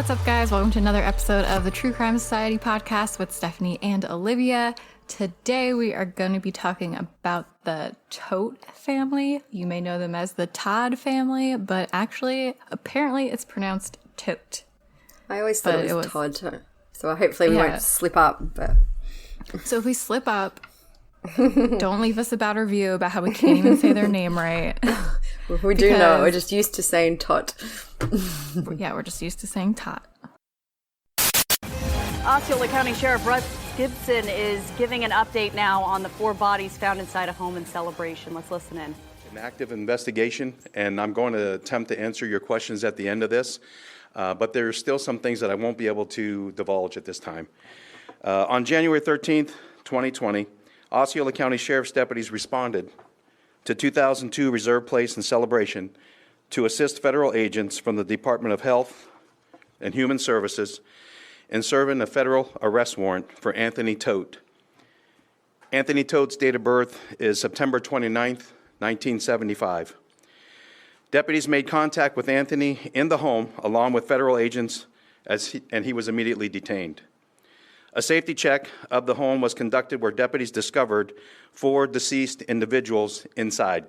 What's up, guys? Welcome to another episode of the True Crime Society podcast with Stephanie and Olivia. Today we are going to be talking about the Todt family. You may know them as the Todd family, but actually, apparently it's pronounced Todt. I always thought it was Todd, so hopefully we won't slip up. But so if we slip up, don't leave us a bad review about how we can't even say their name right. We do know. We're just used to saying Todt. Yeah, we're just used to saying Todt. Osceola County Sheriff Russ Gibson is giving an update now on the 4 bodies found inside a home in Celebration. Let's listen in. An active investigation, and I'm going to attempt to answer your questions at the end of this, but there are still some things that I won't be able to divulge at this time. On January 13th, 2020, Osceola County Sheriff's deputies responded to 2002 Reserve Place in Celebration to assist federal agents from the Department of Health and Human Services in serving a federal arrest warrant for Anthony Todt. Anthony Todt's date of birth is September 29th, 1975. Deputies made contact with Anthony in the home along with federal agents and he was immediately detained. A safety check of the home was conducted where deputies discovered 4 deceased individuals inside.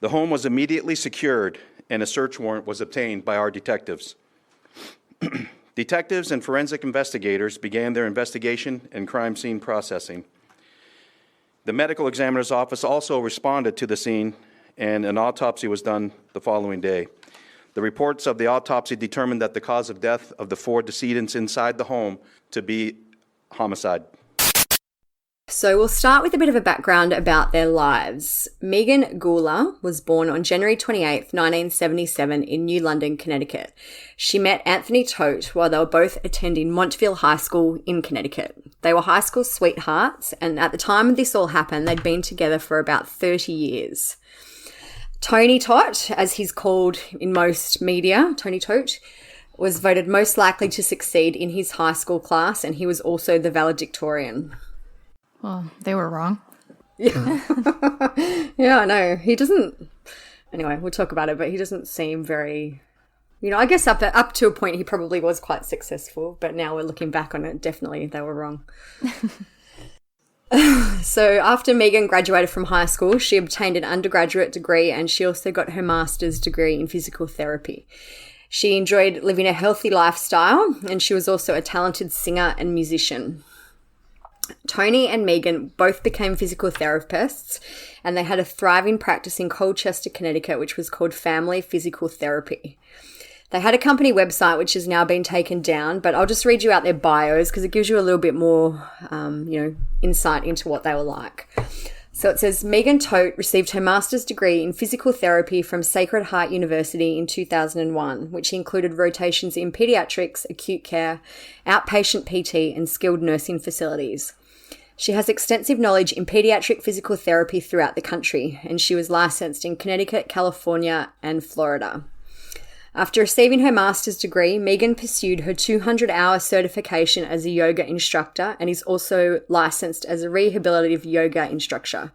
The home was immediately secured and a search warrant was obtained by our detectives. Detectives and forensic investigators began their investigation and crime scene processing. The medical examiner's office also responded to the scene and an autopsy was done the following day. The reports of the autopsy determined that the cause of death of the 4 decedents inside the home to be homicide. So we'll start with a bit of a background about their lives. Megan Gula was born on January 28th, 1977 in New London, Connecticut. She met Anthony Todt while they were both attending Montville High School in Connecticut. They were high school sweethearts, and at the time this all happened, they'd been together for about 30 years. Tony Todt, as he's called in most media, Tony Todt, was voted most likely to succeed in his high school class, and he was also the valedictorian. Well, they were wrong. Yeah, yeah, I know. He doesn't... Anyway, we'll talk about it, but he doesn't seem very... I guess up to a point he probably was quite successful, but now we're looking back on it, definitely they were wrong. So after Megan graduated from high school, she obtained an undergraduate degree and she also got her master's degree in physical therapy. She enjoyed living a healthy lifestyle and she was also a talented singer and musician. Tony and Megan both became physical therapists and they had a thriving practice in Colchester, Connecticut, which was called Family Physical Therapy. They had a company website which has now been taken down, but I'll just read you out their bios because it gives you a little bit more, insight into what they were like. So it says, Megan Todt received her master's degree in physical therapy from Sacred Heart University in 2001, which included rotations in pediatrics, acute care, outpatient PT, and skilled nursing facilities. She has extensive knowledge in pediatric physical therapy throughout the country, and she was licensed in Connecticut, California, and Florida. After receiving her master's degree, Megan pursued her 200-hour certification as a yoga instructor and is also licensed as a rehabilitative yoga instructor.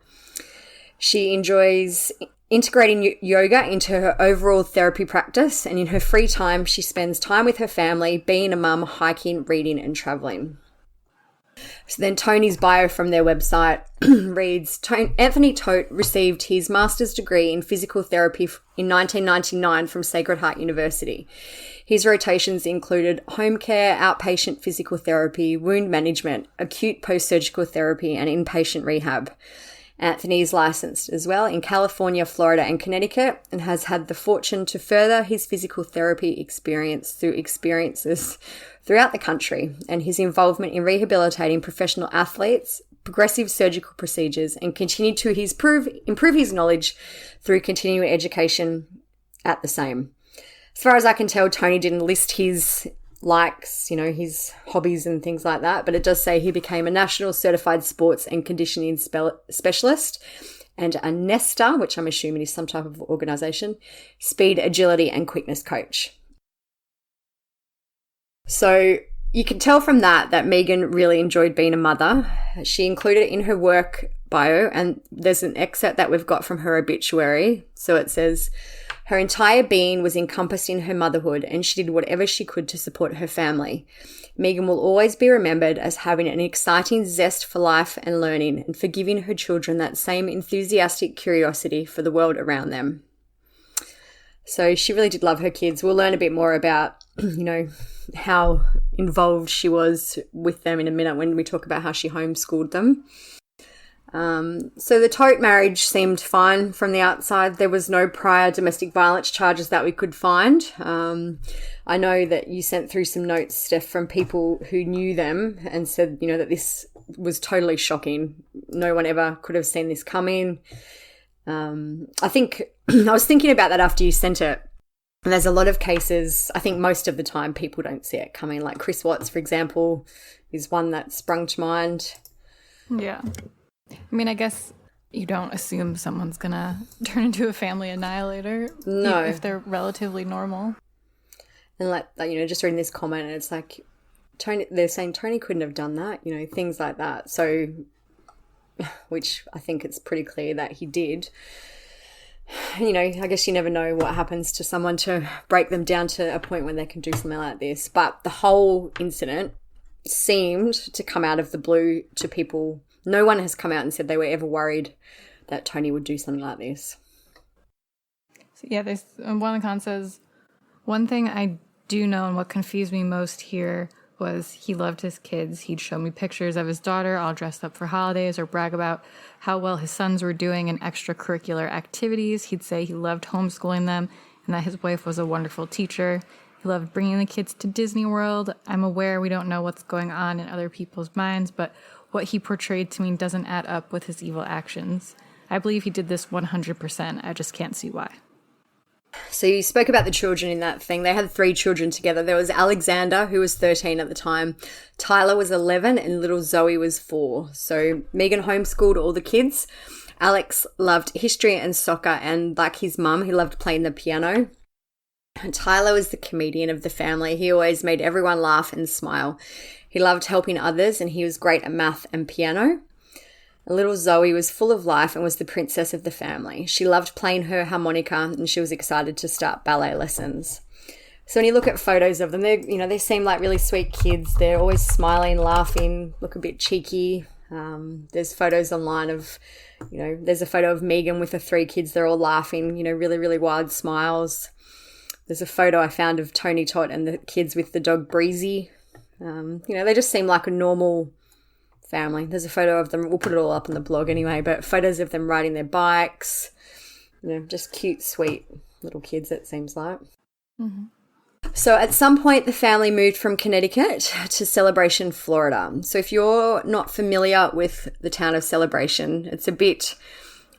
She enjoys integrating yoga into her overall therapy practice, and in her free time, she spends time with her family, being a mum, hiking, reading, and traveling. So then Tony's bio from their website reads, Anthony Todt received his master's degree in physical therapy in 1999 from Sacred Heart University. His rotations included home care, outpatient physical therapy, wound management, acute post-surgical therapy, and inpatient rehab. Anthony is licensed as well in California, Florida, and Connecticut, and has had the fortune to further his physical therapy experience through experiences throughout the country and his involvement in rehabilitating professional athletes, progressive surgical procedures, and continue to improve his knowledge through continuing education at the same. As far as I can tell, Tony didn't list his likes, his hobbies and things like that, but it does say he became a national certified sports and conditioning specialist and a NESTA, which I'm assuming is some type of organization, speed, agility, and quickness coach. So you can tell from that Megan really enjoyed being a mother. She included it in her work bio, and there's an excerpt that we've got from her obituary. So it says, Her entire being was encompassed in her motherhood, and she did whatever she could to support her family. Megan will always be remembered as having an exciting zest for life and learning, and for giving her children that same enthusiastic curiosity for the world around them. So she really did love her kids. We'll learn a bit more about, how involved she was with them in a minute when we talk about how she homeschooled them. So the Todt marriage seemed fine from the outside. There was no prior domestic violence charges that we could find. I know that you sent through some notes, Steph, from people who knew them and said, that this was totally shocking. No one ever could have seen this coming. I think I was thinking about that after you sent it. And there's a lot of cases, I think most of the time people don't see it coming. Like Chris Watts, for example, is one that sprung to mind. Yeah. I mean, I guess you don't assume someone's going to turn into a family annihilator. No. If they're relatively normal. And just reading this comment, and it's like, they're saying Tony couldn't have done that, things like that. So, which I think it's pretty clear that he did. I guess you never know what happens to someone to break them down to a point when they can do something like this. But the whole incident seemed to come out of the blue to people. No one has come out and said they were ever worried that Tony would do something like this. So yeah, there's one of the comments says, one thing I do know and what confused me most here was he loved his kids. He'd show me pictures of his daughter all dressed up for holidays or brag about how well his sons were doing in extracurricular activities. He'd say he loved homeschooling them and that his wife was a wonderful teacher. He loved bringing the kids to Disney World. I'm aware we don't know what's going on in other people's minds, but what he portrayed to me doesn't add up with his evil actions. I believe he did this 100%. I just can't see why. So you spoke about the children in that thing. They had 3 children together. There was Alexander, who was 13 at the time. Tyler was 11 and little Zoe was 4. So Megan homeschooled all the kids. Alex loved history and soccer, and like his mum, he loved playing the piano. And Tyler was the comedian of the family. He always made everyone laugh and smile. He loved helping others, and he was great at math and piano. Little Zoe was full of life and was the princess of the family. She loved playing her harmonica, and she was excited to start ballet lessons. So when you look at photos of them, they seem like really sweet kids. They're always smiling, laughing, look a bit cheeky. There's photos online of, there's a photo of Megan with the 3 kids. They're all laughing, really, really wide smiles. There's a photo I found of Tony Todt and the kids with the dog Breezy. They just seem like a normal family. There's a photo of them. We'll put it all up on the blog anyway, but photos of them riding their bikes, just cute, sweet little kids, it seems like. Mm-hmm. So at some point, the family moved from Connecticut to Celebration, Florida. So if you're not familiar with the town of Celebration, it's a bit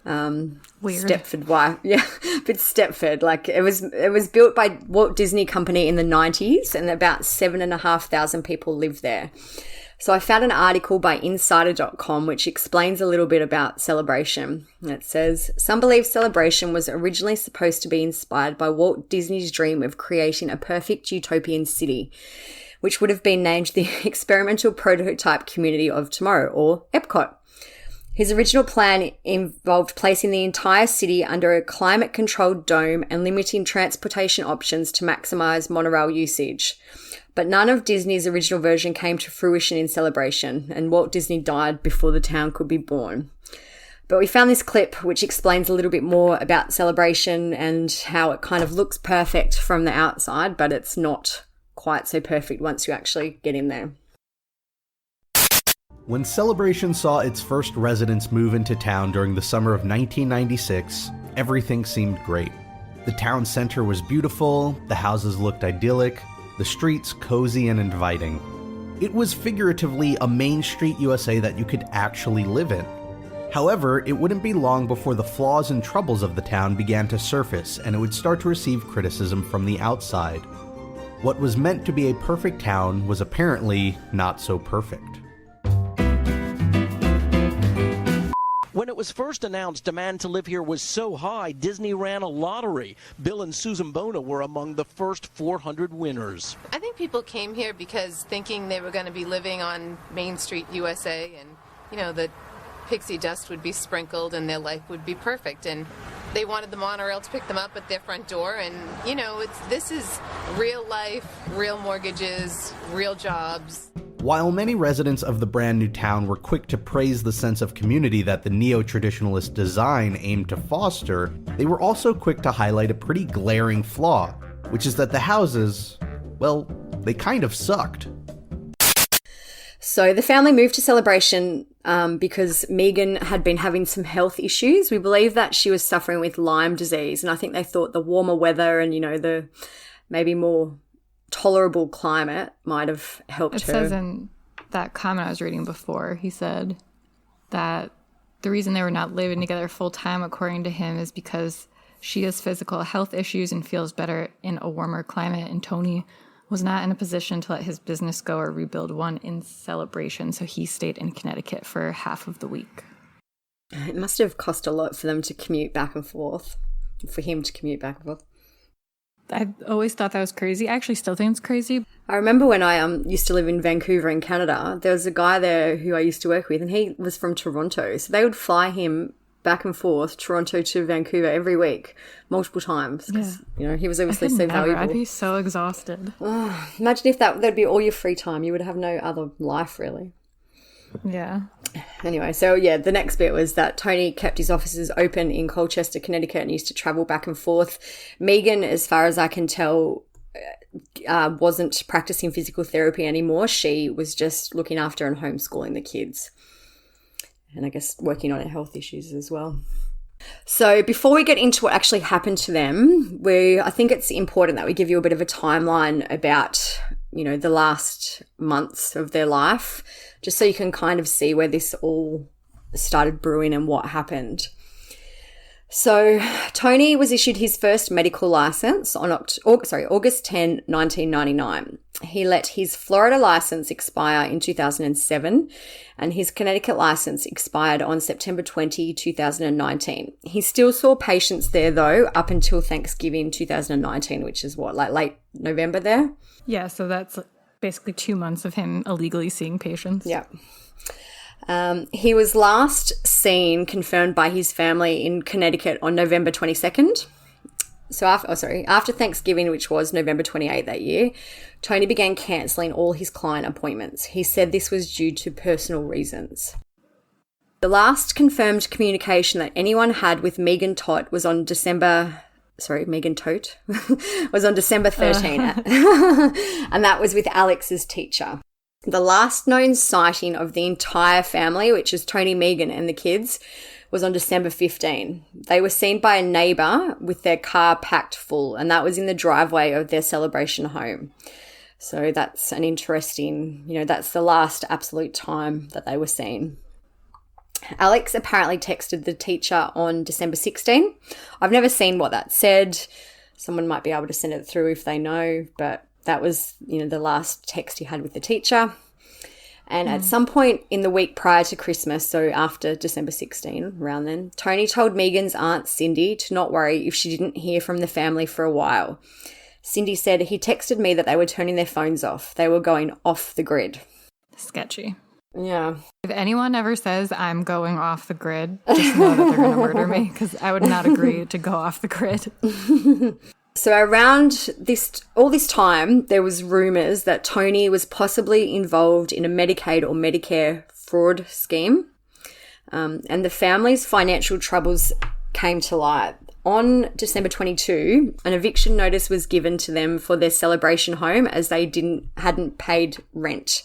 weird. Stepford, yeah, a bit Stepford. Like it was built by Walt Disney Company in the 90s, and about 7,500 people lived there. So I found an article by Insider.com which explains a little bit about Celebration. It says, some believe Celebration was originally supposed to be inspired by Walt Disney's dream of creating a perfect utopian city, which would have been named the Experimental Prototype Community of Tomorrow, or Epcot. His original plan involved placing the entire city under a climate-controlled dome and limiting transportation options to maximise monorail usage. But none of Disney's original version came to fruition in Celebration, and Walt Disney died before the town could be born. But we found this clip which explains a little bit more about Celebration and how it kind of looks perfect from the outside, but it's not quite so perfect once you actually get in there. When Celebration saw its first residents move into town during the summer of 1996, everything seemed great. The town center was beautiful, the houses looked idyllic, the streets cozy and inviting. It was figuratively a Main Street USA that you could actually live in. However, it wouldn't be long before the flaws and troubles of the town began to surface, and it would start to receive criticism from the outside. What was meant to be a perfect town was apparently not so perfect. When it was first announced demand to live here was so high, Disney ran a lottery. Bill and Susan Bona were among the first 400 winners. I think people came here because thinking they were going to be living on Main Street, USA, and, the pixie dust would be sprinkled and their life would be perfect. And they wanted the monorail to pick them up at their front door. And, you know, this is real life, real mortgages, real jobs. While many residents of the brand new town were quick to praise the sense of community that the neo-traditionalist design aimed to foster, they were also quick to highlight a pretty glaring flaw, which is that the houses, well, they kind of sucked. So the family moved to Celebration because Megan had been having some health issues. We believe that she was suffering with Lyme disease, and I think they thought the warmer weather and, you know, the maybe more tolerable climate might have helped her. It says in that comment I was reading before, he said that the reason they were not living together full time, according to him, is because she has physical health issues and feels better in a warmer climate, and Tony was not in a position to let his business go or rebuild one in Celebration, so he stayed in Connecticut for half of the week. It must have cost a lot for them to commute back and forth, for him to commute back and forth. I always thought that was crazy. I actually still think it's crazy. I remember when I used to live in Vancouver in Canada, there was a guy there who I used to work with, and he was from Toronto. So they would fly him back and forth, Toronto to Vancouver every week, multiple times. Because, you know, he was obviously so valuable. I'd be so exhausted. Oh, imagine if that'd be all your free time. You would have no other life, really. Yeah. Anyway, so yeah, the next bit was that Tony kept his offices open in Colchester, Connecticut, and used to travel back and forth. Megan, as far as I can tell, wasn't practicing physical therapy anymore. She was just looking after and homeschooling the kids, and I guess working on her health issues as well. So before we get into what actually happened to them, I think it's important that we give you a bit of a timeline about, you know, the last months of their life, just so you can kind of see where this all started brewing and what happened. So Tony was issued his first medical license on August 10, 1999. He let his Florida license expire in 2007, and his Connecticut license expired on September 20, 2019. He still saw patients there, though, up until Thanksgiving 2019, which is what, like late November there? Yeah, so that's basically 2 months of him illegally seeing patients. Yeah. He was last seen, confirmed by his family, in Connecticut on November 22nd. So after Thanksgiving, which was November 28th that year, Tony began cancelling all his client appointments. He said this was due to personal reasons. The last confirmed communication that anyone had with Megan Todt was on Megan Todt was on December 13, and that was with Alex's teacher. The last known sighting of the entire family, which is Tony, Megan, and the kids, was on December 15. They were seen by a neighbour with their car packed full, and that was in the driveway of their Celebration home. So that's an interesting, that's the last absolute time that they were seen. Alex apparently texted the teacher on December 16. I've never seen what that said. Someone might be able to send it through if they know, but that was, the last text he had with the teacher. And at some point in the week prior to Christmas, so after December 16, around then, Tony told Megan's aunt Cindy to not worry if she didn't hear from the family for a while. Cindy said, he texted me that they were turning their phones off. They were going off the grid. Sketchy. Yeah. If anyone ever says I'm going off the grid, just know that they're going to murder me, because I would not agree to go off the grid. So around all this time, there was rumours that Tony was possibly involved in a Medicaid or Medicare fraud scheme, and the family's financial troubles came to light. On December 22, an eviction notice was given to them for their Celebration home as they hadn't paid rent.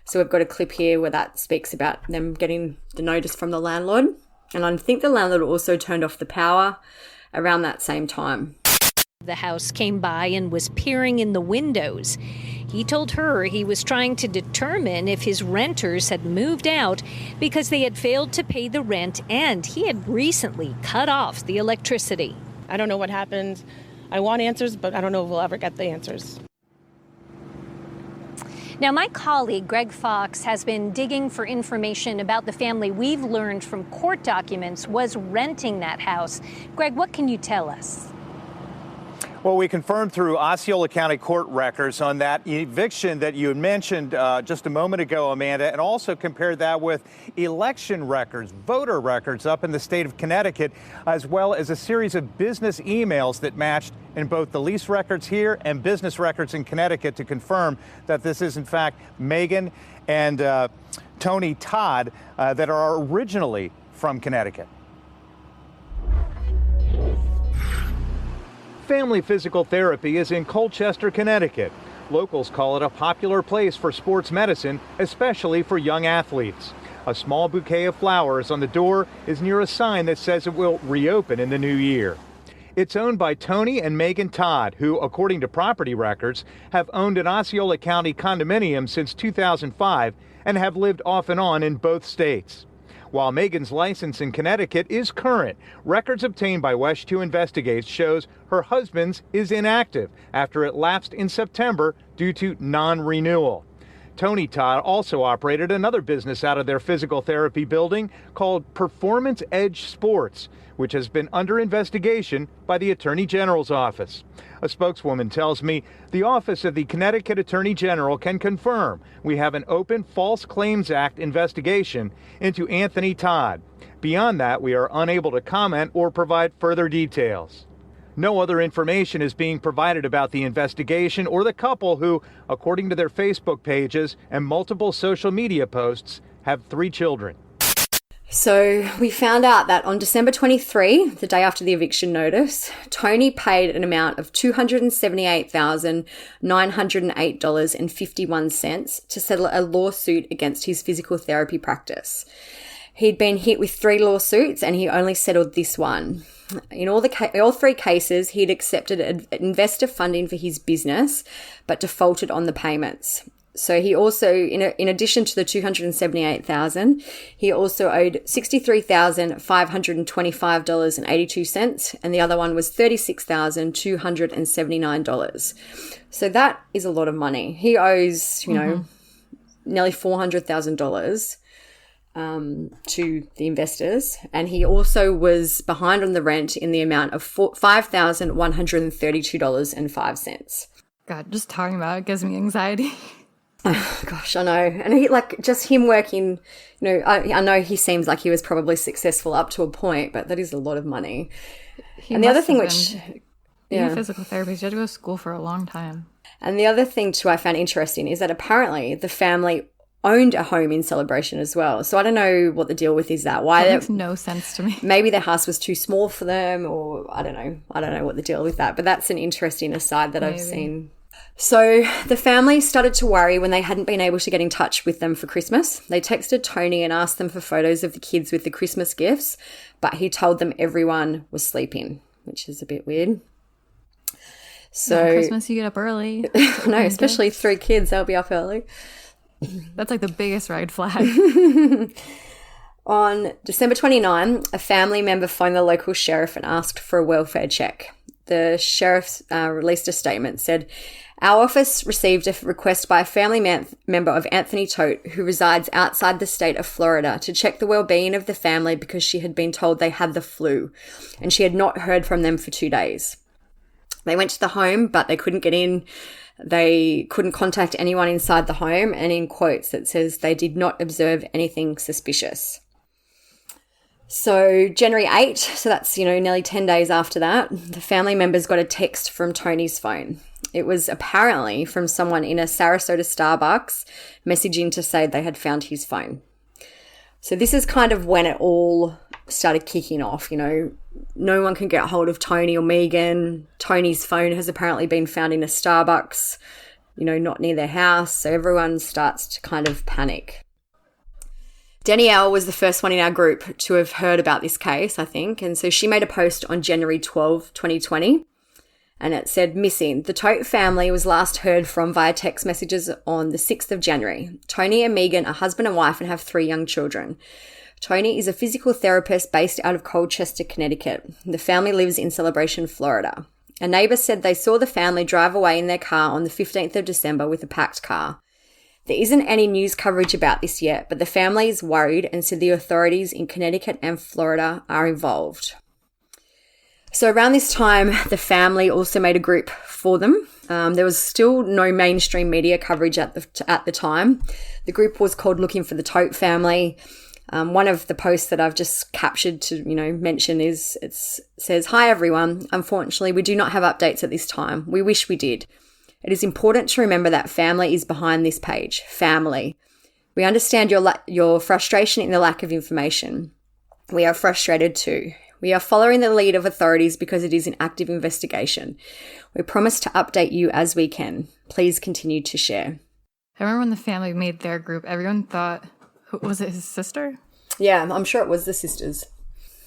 So we've got a clip here where that speaks about them getting the notice from the landlord. And I think the landlord also turned off the power around that same time. The house came by and was peering in the windows. He told her he was trying to determine if his renters had moved out because they had failed to pay the rent and he had recently cut off the electricity. I don't know what happened. I want answers, but I don't know if we'll ever get the answers. Now, my colleague, Greg Fox, has been digging for information about the family we've learned from court documents was renting that house. Greg, what can you tell us? Well, we confirmed through Osceola County court records on that eviction that you had mentioned just a moment ago, Amanda, and also compared that with election records, voter records up in the state of Connecticut, as well as a series of business emails that matched in both the lease records here and business records in Connecticut to confirm that this is, in fact, Megan and Tony Todt that are originally from Connecticut. Family Physical Therapy is in Colchester, Connecticut. Locals call it a popular place for sports medicine, especially for young athletes. A small bouquet of flowers on the door is near a sign that says it will reopen in the new year. It's owned by Tony and Megan Todt, who, according to property records, have owned an Osceola County condominium since 2005 and have lived off and on in both states. While Megan's license in Connecticut is current, records obtained by West 2 Investigates shows her husband's is inactive after it lapsed in September due to non-renewal. Tony Todt also operated another business out of their physical therapy building called Performance Edge Sports, which has been under investigation by the Attorney General's office. A spokeswoman tells me the office of the Connecticut Attorney General can confirm we have an open False Claims Act investigation into Anthony Todt. Beyond that, we are unable to comment or provide further details. No other information is being provided about the investigation or the couple who, according to their Facebook pages and multiple social media posts, have 3 children. So we found out that on December 23, the day after the eviction notice, Tony paid an amount of $278,908.51 to settle a lawsuit against his physical therapy practice. He'd been hit with 3 lawsuits and he only settled this one. In all 3 cases, he'd accepted investor funding for his business, but defaulted on the payments. So he also, in addition to the $278,000, he also owed $63,525.82, and the other one was $36,279. So that is a lot of money. He owes, nearly $400,000 to the investors, and he also was behind on the rent in the amount of $5,132.05. God, just talking about it gives me anxiety. Oh, gosh, I know. And he, just him working, I know he seems like he was probably successful up to a point, but that is a lot of money. And the other thing physical therapist, you had to go to school for a long time. And the other thing too I found interesting is that apparently the family owned a home in Celebration as well. So I don't know what the deal with is that. Why that makes no sense to me. Maybe their house was too small for them, or I don't know. I don't know what the deal with that. But that's an interesting aside that I've seen. So the family started to worry when they hadn't been able to get in touch with them for Christmas. They texted Tony and asked them for photos of the kids with the Christmas gifts, but he told them everyone was sleeping, which is a bit weird. So Christmas, you get up early. No, especially 3 kids, they'll be up early. That's like the biggest red flag. On December 29, a family member phoned the local sheriff and asked for a welfare check. The sheriff released a statement, said, "Our office received a request by a family member of Anthony Todt, who resides outside the state of Florida, to check the well-being of the family because she had been told they had the flu, and she had not heard from them for 2 days. They went to the home, but they couldn't get in. They couldn't contact anyone inside the home, and in quotes it says they did not observe anything suspicious." So January 8, so that's, nearly 10 days after that, the family members got a text from Tony's phone. It was apparently from someone in a Sarasota Starbucks messaging to say they had found his phone. So this is kind of when it all started kicking off, No one can get hold of Tony or Megan. Tony's phone has apparently been found in a Starbucks, not near their house. So everyone starts to kind of panic. Danielle was the first one in our group to have heard about this case, I think. And so she made a post on January 12, 2020. And it said, "Missing. The Todt family was last heard from via text messages on the 6th of January. Tony and Megan are husband and wife and have 3 young children. Tony is a physical therapist based out of Colchester, Connecticut. The family lives in Celebration, Florida. A neighbor said they saw the family drive away in their car on the 15th of December with a packed car. There isn't any news coverage about this yet, but the family is worried and said the authorities in Connecticut and Florida are involved." So around this time, the family also made a group for them. There was still no mainstream media coverage at the time. The group was called Looking for the Todt Family. One of the posts that I've just captured to, mention is, it says, "Hi everyone. Unfortunately, we do not have updates at this time. We wish we did. It is important to remember that family is behind this page. Family. We understand your frustration in the lack of information. We are frustrated too. We are following the lead of authorities because it is an active investigation. We promise to update you as we can. Please continue to share." I remember when the family made their group, everyone thought, was it his sister? Yeah, I'm sure it was the sisters.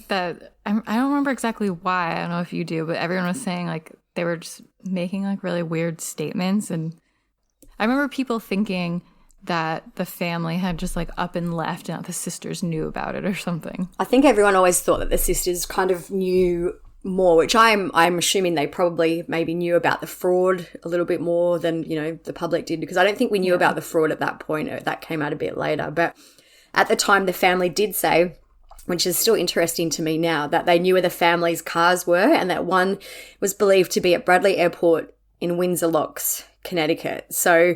That I don't remember exactly why. I don't know if you do, but everyone was saying like they were just making like really weird statements. And I remember people thinking that the family had just like up and left and the sisters knew about it or something. I think everyone always thought that the sisters kind of knew more, which I'm assuming they probably maybe knew about the fraud a little bit more than, the public did, because I don't think we knew about the fraud at that point. That came out a bit later. But at the time, the family did say, which is still interesting to me now, that they knew where the family's cars were and that one was believed to be at Bradley Airport in Windsor Locks, Connecticut. So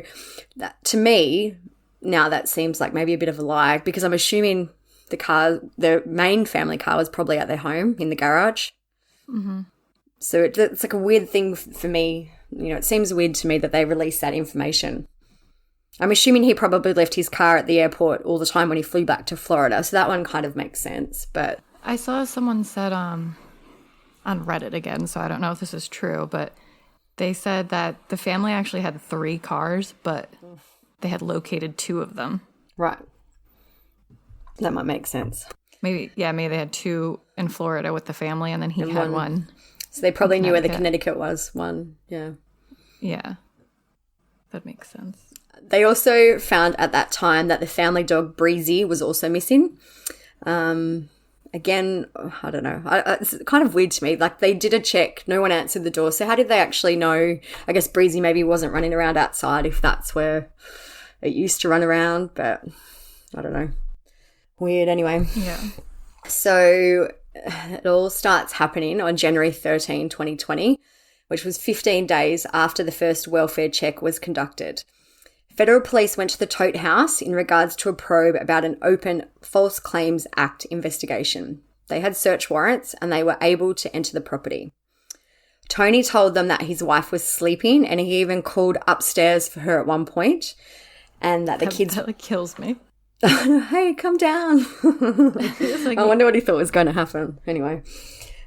to me, now that seems like maybe a bit of a lie, because I'm assuming the main family car was probably at their home in the garage. Mm-hmm. So it's like a weird thing for me. It seems weird to me that they released that information. I'm assuming he probably left his car at the airport all the time when he flew back to Florida. So that one kind of makes sense. But I saw someone said on Reddit again, so I don't know if this is true, but they said that the family actually had 3 cars, but they had located 2 of them. Right. That might make sense. Maybe they had 2 in Florida with the family, and then he had one. So they probably knew where the Connecticut was. One, yeah. Yeah. That makes sense. They also found at that time that the family dog Breezy was also missing. Again, I don't know. It's kind of weird to me. Like, they did a check. No one answered the door. So how did they actually know? I guess Breezy maybe wasn't running around outside if that's where it used to run around. But I don't know. Weird anyway. Yeah. So it all starts happening on January 13, 2020, which was 15 days after the first welfare check was conducted. Federal police went to the Todt house in regards to a probe about an open False Claims Act investigation. They had search warrants and they were able to enter the property. Tony told them that his wife was sleeping and he even called upstairs for her at one point, and that the kids... That kills me. Hey, come down. I wonder what he thought was going to happen. Anyway.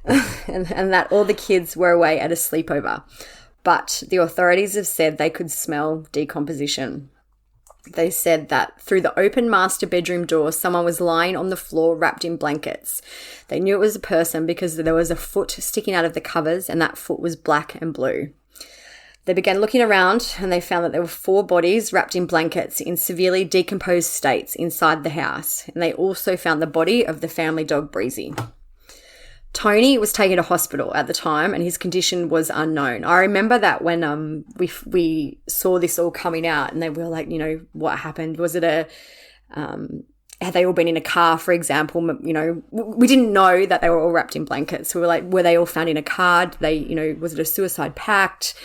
and that all the kids were away at a sleepover. But the authorities have said they could smell decomposition. They said that through the open master bedroom door, someone was lying on the floor wrapped in blankets. They knew it was a person because there was a foot sticking out of the covers, and that foot was black and blue. They began looking around and they found that there were 4 bodies wrapped in blankets in severely decomposed states inside the house. And they also found the body of the family dog Breezy. Tony was taken to hospital at the time and his condition was unknown. I remember that when we saw this all coming out and they were like, what happened? Was it had they all been in a car, for example? We didn't know that they were all wrapped in blankets. So we were like, were they all found in a car? Was it a suicide pact?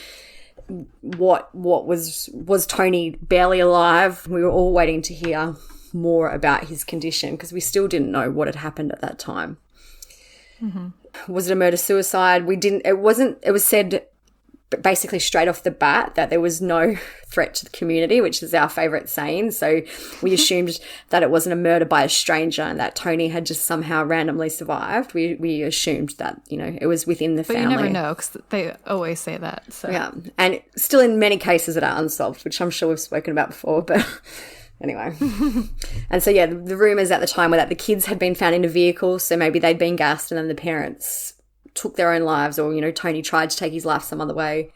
What was Tony barely alive? We were all waiting to hear more about his condition because we still didn't know what had happened at that time. Mm-hmm. Was it a murder-suicide? It was said basically straight off the bat that there was no threat to the community, which is our favourite saying. So we assumed that it wasn't a murder by a stranger and that Tony had just somehow randomly survived. We assumed that, it was within the family. But you never know because they always say that. So. Yeah, and still in many cases that are unsolved, which I'm sure we've spoken about before, but... Anyway, and so, the rumours at the time were that the kids had been found in a vehicle, so maybe they'd been gassed and then the parents took their own lives or, Tony tried to take his life some other way.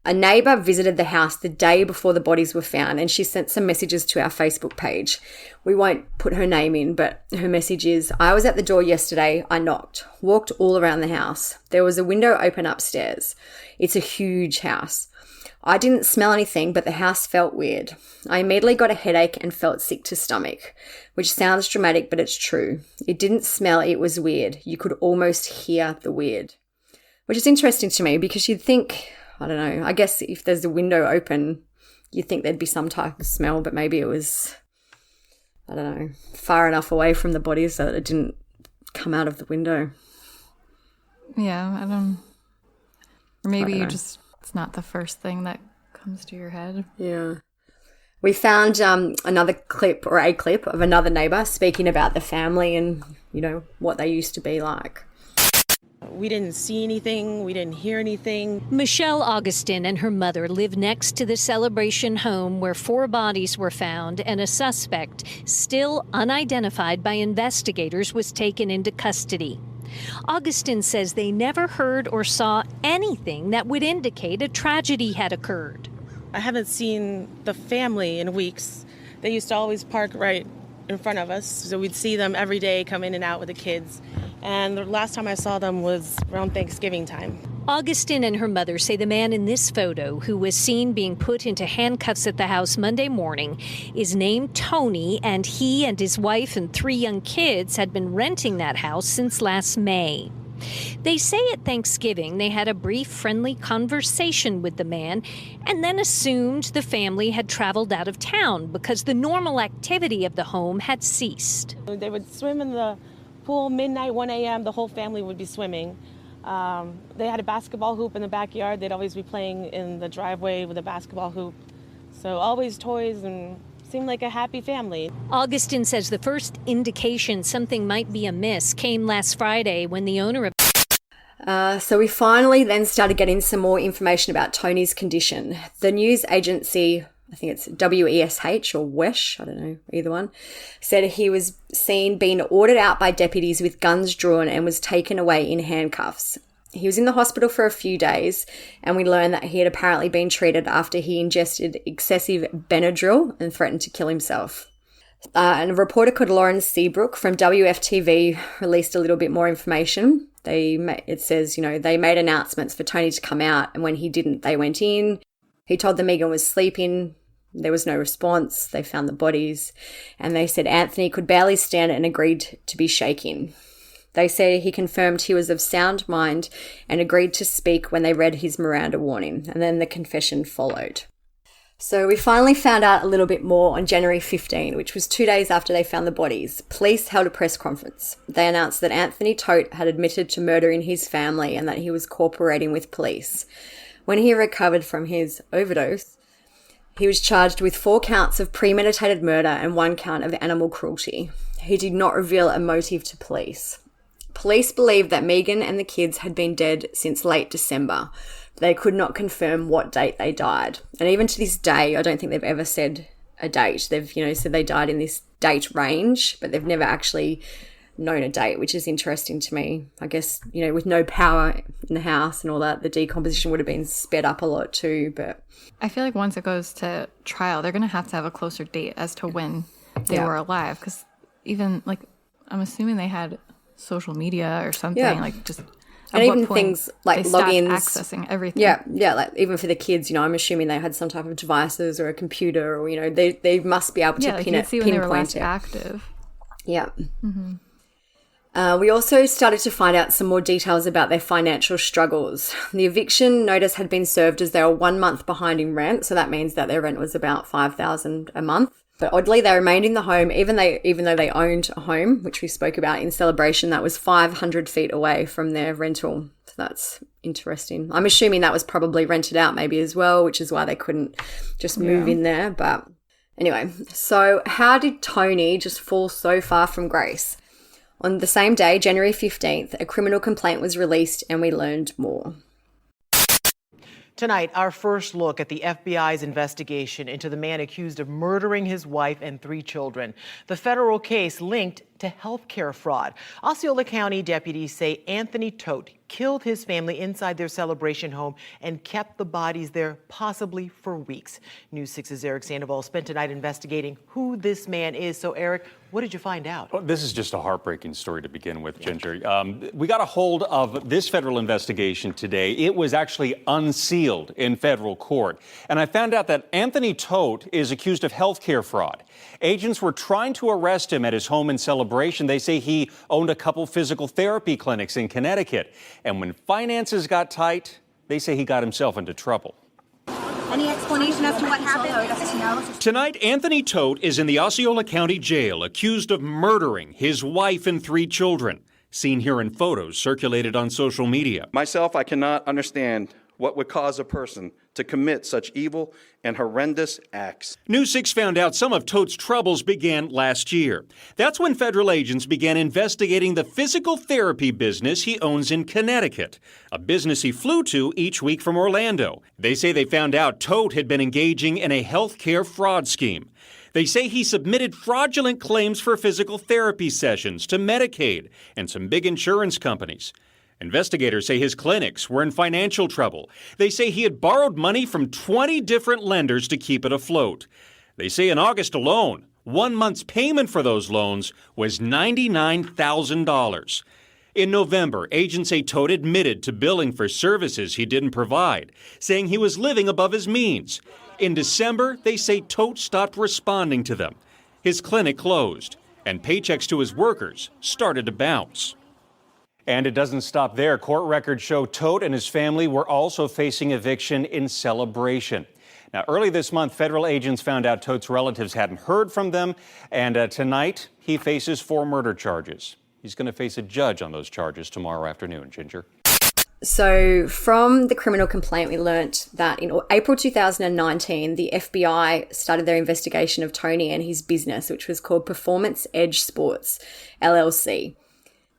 A neighbour visited the house the day before the bodies were found and she sent some messages to our Facebook page. We won't put her name in, but her message is, "I was at the door yesterday. I knocked, walked all around the house. There was a window open upstairs. It's a huge house. I didn't smell anything, but the house felt weird. I immediately got a headache and felt sick to stomach," which sounds dramatic, but it's true. It didn't smell, it was weird. You could almost hear the weird. which is interesting to me because you'd think, I don't know, I guess if there's a window open, you'd think there'd be some type of smell, but maybe it was, I don't know, far enough away from the body so that it didn't come out of the window. Yeah, I don't. Or maybe you just, it's not the first thing that comes to your head. Yeah. We found another clip or a clip of another neighbour speaking about the family and, you know, what they used to be like. We didn't see anything. We didn't hear anything. Michelle Augustin and her mother live next to the Celebration home where 4 bodies were found and a suspect, still unidentified by investigators, was taken into custody. Augustin says they never heard or saw anything that would indicate a tragedy had occurred. I haven't seen the family in weeks. They used to always park right in front of us, so we'd see them every day come in and out with the kids. And the last time I saw them was around Thanksgiving time. Augustin and her mother say the man in this photo, who was seen being put into handcuffs at the house Monday morning, is named Tony, and he and his wife and 3 young kids had been renting that house since last May. They say at Thanksgiving they had a brief, friendly conversation with the man and then assumed the family had traveled out of town because the normal activity of the home had ceased. They would swim in the pool midnight, 1 a.m. The whole family would be swimming. They had a basketball hoop in the backyard. They'd always be playing in the driveway with a basketball hoop. So always toys and seemed like a happy family. Augustin says the first indication something might be amiss came last Friday when the owner of So we finally then started getting some more information about Tony's condition. The news agency, I think it's WESH or WESH, I don't know, either one, said he was seen being ordered out by deputies with guns drawn and was taken away in handcuffs. He was in the hospital for a few days, and we learned that he had apparently been treated after he ingested excessive Benadryl and threatened to kill himself. And a reporter called Lauren Seabrook from WFTV released a little bit more information. It says, you know, they made announcements for Tony to come out, and when he didn't, they went in. He told them Megan was sleeping. There was no response. They found the bodies, and they said Anthony could barely stand and agreed to be shaken. They say he confirmed he was of sound mind and agreed to speak when they read his Miranda warning, and then the confession followed. So we finally found out a little bit more on January 15, which was 2 days after they found the bodies. Police held a press conference. They announced that Anthony Todt had admitted to murdering his family and that he was cooperating with police. When he recovered from his overdose, he was charged with 4 counts of premeditated murder and 1 count of animal cruelty. He did not reveal a motive to police. Police believed that Megan and the kids had been dead since late December. They could not confirm what date they died. And even to this day, I don't think they've ever said a date. They've, said they died in this date range, but they've never actually known a date, which is interesting to me. I guess, with no power in the house and all that, the decomposition would have been sped up a lot too. But I feel like once it goes to trial, they're going to have a closer date as to when they were alive. Because even, I'm assuming they had social media or something, and even things like logins, accessing everything. Yeah, like even for the kids, I'm assuming they had some type of devices or a computer, or they must be able to pinpoint when they were less active. Yeah. Mm-hmm. We also started to find out some more details about their financial struggles. The eviction notice had been served as they were 1 month behind in rent, so that means that their rent was about $5,000 a month. But oddly, they remained in the home, even though they owned a home, which we spoke about in Celebration, that was 500 feet away from their rental. So that's interesting. I'm assuming that was probably rented out maybe as well, which is why they couldn't just move in there. But anyway, so how did Tony just fall so far from grace? On the same day, January 15th, a criminal complaint was released and we learned more. Tonight, our first look at the FBI's investigation into the man accused of murdering his wife and 3 children. The federal case linked to healthcare fraud. Osceola County deputies say Anthony Todt killed his family inside their Celebration home and kept the bodies there possibly for weeks. News 6's Eric Sandoval spent tonight investigating who this man is. So, Eric, what did you find out? Well, this is just a heartbreaking story to begin with, Ginger. We got a hold of this federal investigation today. It was actually unsealed in federal court. And I found out that Anthony Todt is accused of healthcare fraud. Agents were trying to arrest him at his home in Celebration. They say he owned a couple physical therapy clinics in Connecticut. And when finances got tight, they say he got himself into trouble. Any explanation as to what happened? Tonight, Anthony Todt is in the Osceola County Jail, accused of murdering his wife and 3 children, seen here in photos circulated on social media. Myself, I cannot understand what would cause a person to commit such evil and horrendous acts. News 6 found out some of Todt's troubles began last year. That's when federal agents began investigating the physical therapy business he owns in Connecticut, a business he flew to each week from Orlando. They say they found out Todt had been engaging in a health care fraud scheme. They say he submitted fraudulent claims for physical therapy sessions to Medicaid and some big insurance companies. Investigators say his clinics were in financial trouble. They say he had borrowed money from 20 different lenders to keep it afloat. They say in August alone, 1 month's payment for those loans was $99,000. In November, agents say Todt admitted to billing for services he didn't provide, saying he was living above his means. In December, they say Todt stopped responding to them. His clinic closed, and paychecks to his workers started to bounce. And it doesn't stop there. Court records show Todt and his family were also facing eviction in celebration. Now, early this month, federal agents found out Todt's relatives hadn't heard from them, and tonight he faces 4 murder charges. He's going to face a judge on those charges tomorrow afternoon. Ginger. So from the criminal complaint, we learnt that in April 2019, the FBI started their investigation of Tony and his business, which was called Performance Edge Sports, LLC.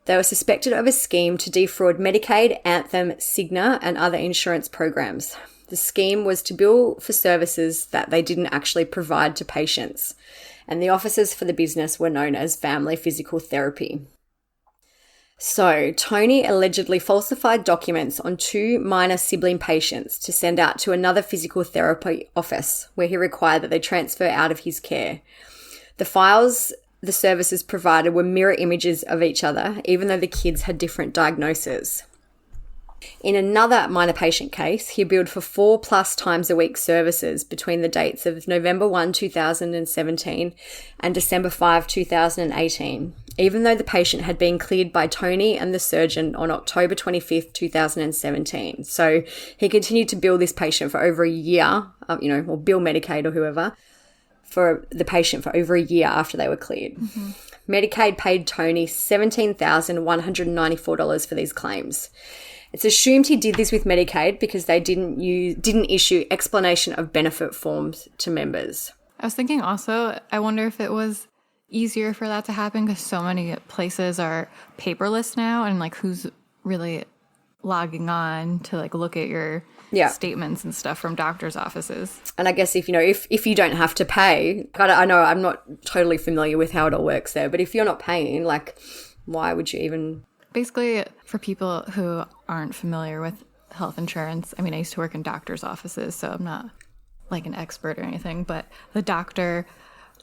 They were suspected of a scheme to defraud Medicaid, Anthem, Cigna, and other insurance programs. The scheme was to bill for services that they didn't actually provide to patients, and the offices for the business were known as Family Physical Therapy. So, Tony allegedly falsified documents on 2 minor sibling patients to send out to another physical therapy office, where he required that they transfer out of his care. The files the services provided were mirror images of each other, even though the kids had different diagnoses. In another minor patient case, he billed for 4+ times a week services between the dates of November 1, 2017 and December 5, 2018, even though the patient had been cleared by Tony and the surgeon on October 25, 2017. So he continued to bill this patient for over a year, or bill Medicaid or whoever, for the patient for over a year after they were cleared. Mm-hmm. Medicaid paid Tony $17,194 for these claims. It's assumed he did this with Medicaid because they didn't issue explanation of benefit forms to members. I was thinking also, I wonder if it was easier for that to happen because so many places are paperless now, and who's really logging on to look at your statements and stuff from doctors' offices. And I guess if you don't have to pay, I know I'm not totally familiar with how it all works there, but if you're not paying, why would you even? Basically, for people who aren't familiar with health insurance, I used to work in doctors' offices, so I'm not an expert or anything, but the doctor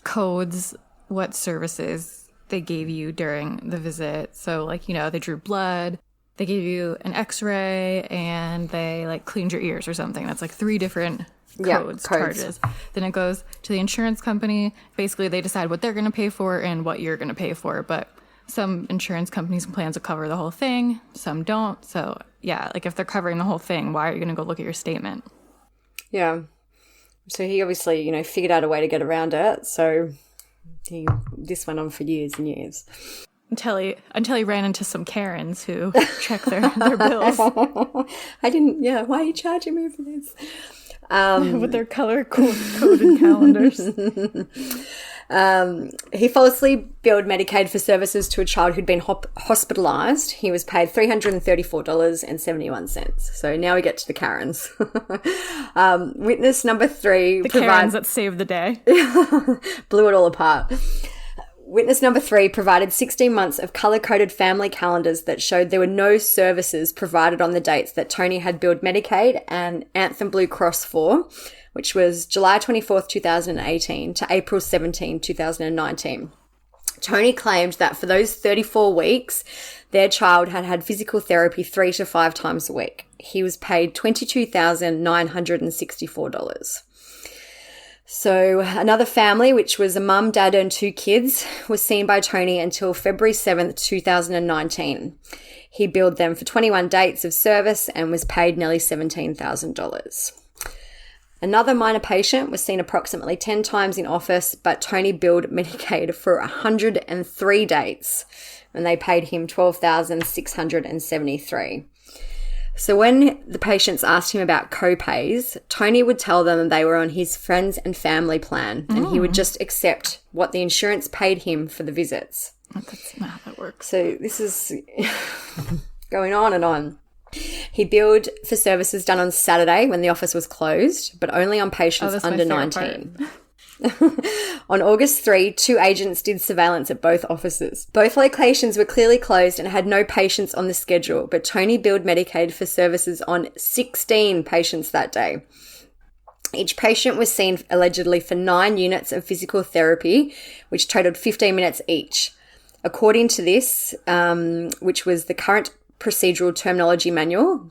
codes what services they gave you during the visit. So they drew blood, they gave you an x-ray, and they cleaned your ears or something. That's 3 different codes. Charges. Then it goes to the insurance company. Basically, they decide what they're going to pay for and what you're going to pay for. But some insurance companies and plans will cover the whole thing. Some don't. So if they're covering the whole thing, why are you going to go look at your statement? Yeah. So he obviously, figured out a way to get around it. So this went on for years and years. Until he ran into some Karens who check their bills. Why are you charging me for this? With their color-coded calendars. He falsely billed Medicaid for services to a child who'd been hospitalized. He was paid $334.71. So now we get to the Karens. Witness number 3. The Karens that saved the day. Blew it all apart. Witness number 3 provided 16 months of color-coded family calendars that showed there were no services provided on the dates that Tony had billed Medicaid and Anthem Blue Cross for, which was July 24th, 2018 to April 17, 2019. Tony claimed that for those 34 weeks, their child had had physical therapy 3 to 5 times a week. He was paid $22,964. So another family, which was a mum, dad, and 2 kids, was seen by Tony until February 7th, 2019. He billed them for 21 dates of service and was paid nearly $17,000. Another minor patient was seen approximately 10 times in office, but Tony billed Medicaid for 103 dates, and they paid him $12,673. So when the patients asked him about co-pays, Tony would tell them they were on his friends and family plan, and he would just accept what the insurance paid him for the visits. That's not how that works. So this is going on and on. He billed for services done on Saturday when the office was closed, but only on patients under 19. On August 3, 2 agents did surveillance at both offices. Both locations were clearly closed and had no patients on the schedule, but Tony billed Medicaid for services on 16 patients that day. Each patient was seen allegedly for 9 units of physical therapy, which totaled 15 minutes each. According to this, which was the current procedural terminology manual,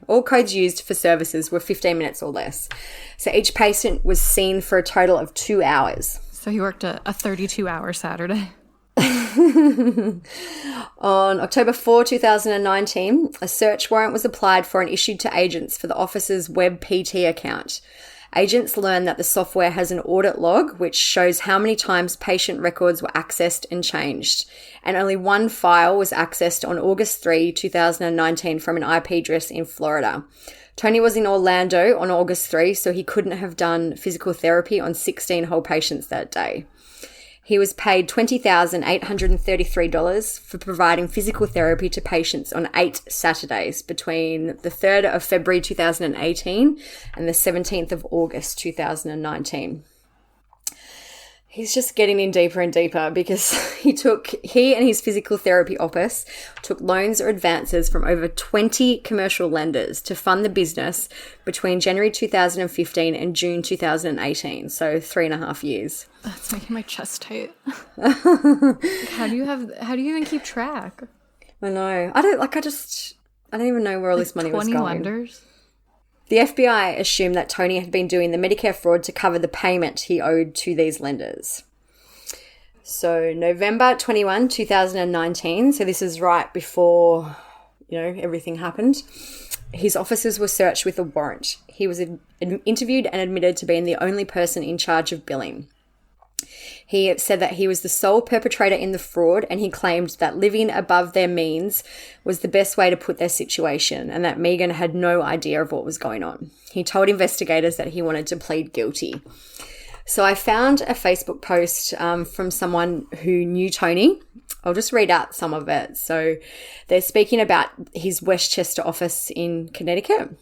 all codes used for services were 15 minutes or less. So each patient was seen for a total of 2 hours. So he worked a 32-hour Saturday. On October 4, 2019, a search warrant was applied for and issued to agents for the office's web PT account. Agents learned that the software has an audit log which shows how many times patient records were accessed and changed, and only one file was accessed on August 3, 2019 from an IP address in Florida. Tony was in Orlando on August 3, so he couldn't have done physical therapy on 16 whole patients that day. He was paid $20,833 for providing physical therapy to patients on 8 Saturdays between the 3rd of February 2018 and the 17th of August 2019. He's just getting in deeper and deeper because he and his physical therapy office took loans or advances from over 20 commercial lenders to fund the business between January 2015 and June 2018, so 3.5 years. That's making my chest tight. How do you even keep track? I know. I don't even know where all this money was going. 20 lenders? The FBI assumed that Tony had been doing the Medicare fraud to cover the payment he owed to these lenders. So November 21, 2019, so this is right before, everything happened, his offices were searched with a warrant. He was interviewed and admitted to being the only person in charge of billing. He said that he was the sole perpetrator in the fraud, and he claimed that living above their means was the best way to put their situation, and that Megan had no idea of what was going on. He told investigators that he wanted to plead guilty. So I found a Facebook post from someone who knew Tony. I'll just read out some of it. So they're speaking about his Westchester office in Connecticut.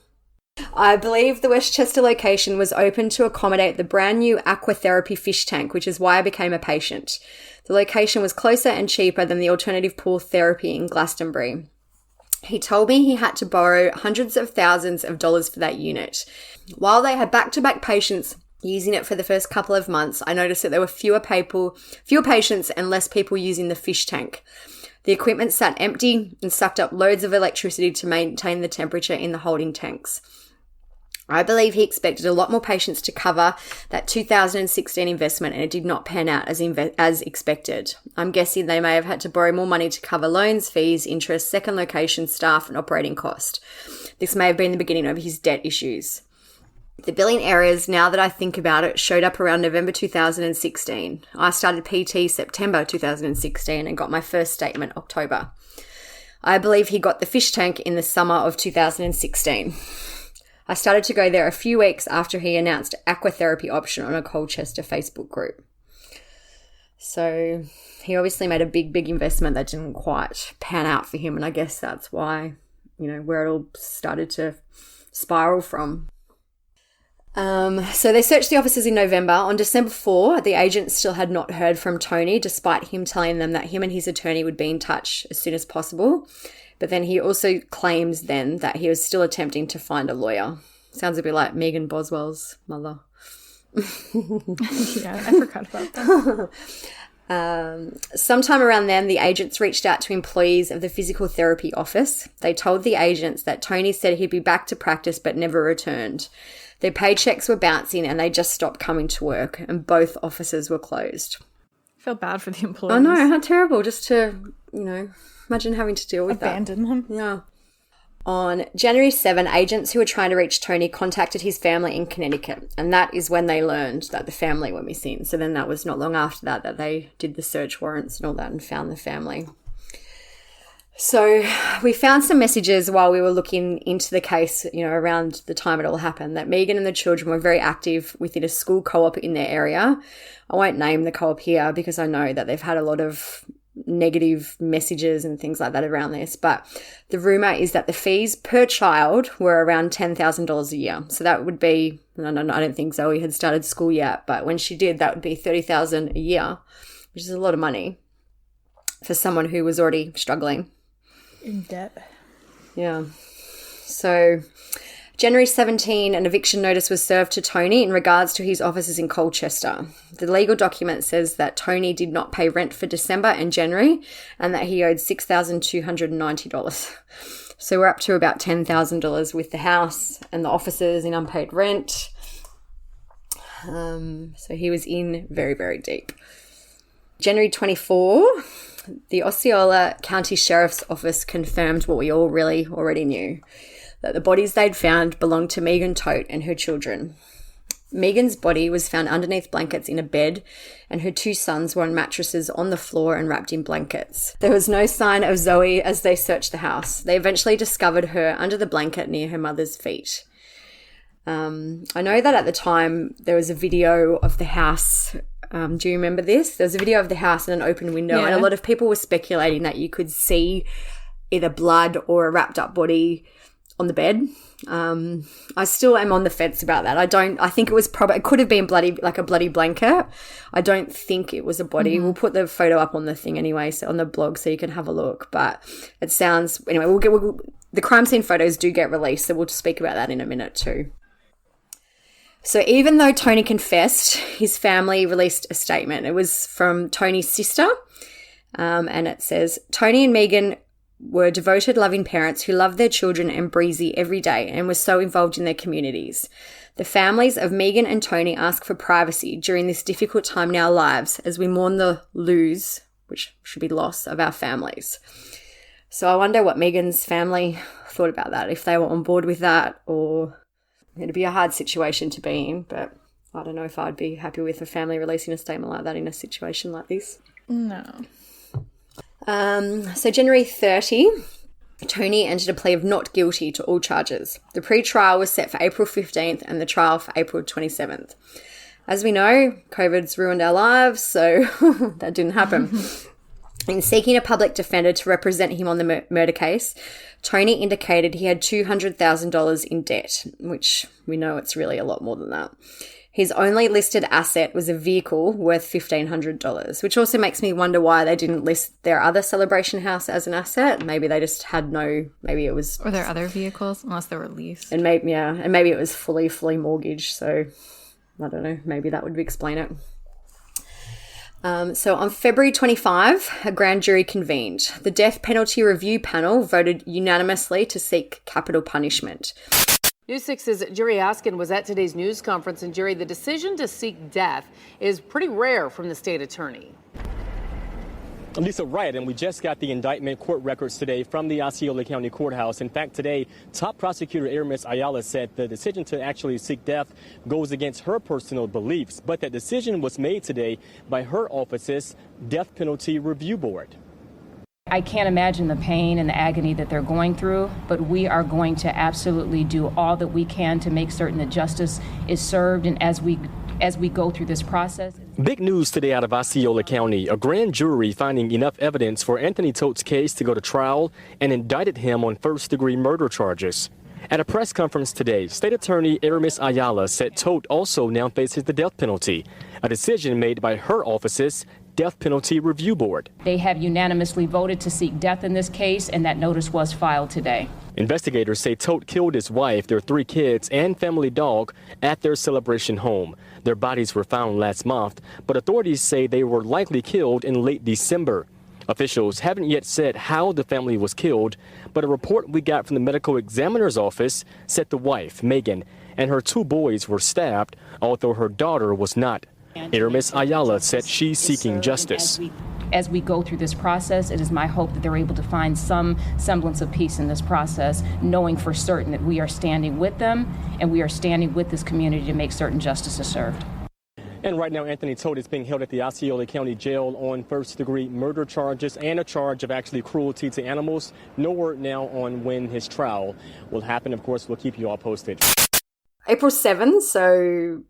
I believe the Westchester location was open to accommodate the brand new aquatherapy fish tank, which is why I became a patient. The location was closer and cheaper than the alternative pool therapy in Glastonbury. He told me he had to borrow hundreds of thousands of dollars for that unit. While they had back-to-back patients using it for the first couple of months, I noticed that there were fewer patients and less people using the fish tank. The equipment sat empty and sucked up loads of electricity to maintain the temperature in the holding tanks. I believe he expected a lot more patients to cover that 2016 investment, and it did not pan out as expected. I'm guessing they may have had to borrow more money to cover loans, fees, interest, second location, staff, and operating cost. This may have been the beginning of his debt issues. The billing errors, now that I think about it, showed up around November 2016. I started PT September 2016 and got my first statement October. I believe he got the fish tank in the summer of 2016. I started to go there a few weeks after he announced aquatherapy option on a Colchester Facebook group. So he obviously made a big investment that didn't quite pan out for him, and I guess that's why, where it all started to spiral from. So they searched the offices in November. On December 4, the agents still had not heard from Tony, despite him telling them that him and his attorney would be in touch as soon as possible. But then he also claims then that he was still attempting to find a lawyer. Sounds a bit like Megan Boswell's mother. Yeah, I forgot about that. Sometime around then, the agents reached out to employees of the physical therapy office. They told the agents that Tony said he'd be back to practice but never returned. Their paychecks were bouncing and they just stopped coming to work, and both offices were closed. I feel bad for the employees. I know, how terrible, just to imagine having to deal with Abandon them. Yeah. On January 7, agents who were trying to reach Tony contacted his family in Connecticut, and that is when they learned that the family were missing. So then that was not long after that they did the search warrants and all that and found the family. So we found some messages while we were looking into the case, around the time it all happened, that Megan and the children were very active within a school co-op in their area. I won't name the co-op here because I know that they've had a lot of negative messages and things like that around this. But the rumor is that the fees per child were around $10,000 a year. So that would be, I don't think Zoe had started school yet, but when she did, that would be $30,000 a year, which is a lot of money for someone who was already struggling. In debt. Yeah. So January 17, an eviction notice was served to Tony in regards to his offices in Colchester. The legal document says that Tony did not pay rent for December and January and that he owed $6,290. So we're up to about $10,000 with the house and the offices in unpaid rent. So he was in very, very deep. January 24, the Osceola County Sheriff's Office confirmed what we all really already knew, that the bodies they'd found belonged to Megan Todt and her children. Megan's body was found underneath blankets in a bed, and her two sons were on mattresses on the floor and wrapped in blankets. There was no sign of Zoe as they searched the house. They eventually discovered her under the blanket near her mother's feet. I know that at the time there was a video of the house. Do you remember this? There was a video of the house and an open window, and a lot of people were speculating that you could see either blood or a wrapped up body on the bed. I still am on the fence about that. I think it was it could have been like a bloody blanket. I don't think it was a body. We'll put the photo up on the thing anyway, so on the blog, so you can have a look. But it sounds, anyway, the crime scene photos do get released, so we'll speak about that in a minute too. So even though Tony confessed, his family released a statement. It was from Tony's sister, and it says, Tony and Megan were devoted, loving parents who loved their children and Breezy every day and were so involved in their communities. The families of Megan and Tony ask for privacy during this difficult time in our lives as we mourn the lose, which should be loss, of our families. So I wonder what Megan's family thought about that, if they were on board with that, or it'd be a hard situation to be in, but I don't know if I'd be happy with a family releasing a statement like that in a situation like this. No. So January 30, Tony entered a plea of not guilty to all charges. The pre-trial was set for April 15th and the trial for April 27th. As we know, COVID's ruined our lives, so that didn't happen. In seeking a public defender to represent him on the murder case, Tony indicated he had $200,000 in debt, which we know it's really a lot more than that. His only listed asset was a vehicle worth $1,500, which also makes me wonder why they didn't list their other Celebration house as an asset. Maybe they just had maybe it was... Or their other vehicles, unless they were leased. And maybe it was fully mortgaged, so I don't know, maybe that would explain it. So on February 25, a grand jury convened. The death penalty review panel voted unanimously to seek capital punishment. News 6's Jerry Askin was at today's news conference, and Jerry, the decision to seek death is pretty rare from the state attorney. Lisa, right, and we just got the indictment court records today from the Osceola County Courthouse. In fact, today, top prosecutor Aramis Ayala said the decision to actually seek death goes against her personal beliefs, but that decision was made today by her office's Death Penalty Review Board. I can't imagine the pain and the agony that they're going through, but we are going to absolutely do all that we can to make certain that justice is served, and as we go through this process. Big news today out of Osceola County. A grand jury finding enough evidence for Anthony Todts' case to go to trial and indicted him on first-degree murder charges. At a press conference today, State Attorney Aramis Ayala said Todt also now faces the death penalty, a decision made by her office's Death Penalty Review Board. They have unanimously voted to seek death in this case, and that notice was filed today. Investigators say Todt killed his wife, their 3 kids, and family dog at their Celebration home. Their bodies were found last month, but authorities say they were likely killed in late December. Officials haven't yet said how the family was killed, but a report we got from the medical examiner's office said the wife, Megan, and her 2 boys were stabbed, although her daughter was not. Aramis Ayala said she's seeking justice. as we go through this process, it is my hope that they're able to find some semblance of peace in this process, knowing for certain that we are standing with them and we are standing with this community to make certain justice is served. And right now, Anthony Todt is being held at the Osceola County Jail on first-degree murder charges and a charge of actually cruelty to animals. No word now on when his trial will happen. Of course, we'll keep you all posted. April 7, so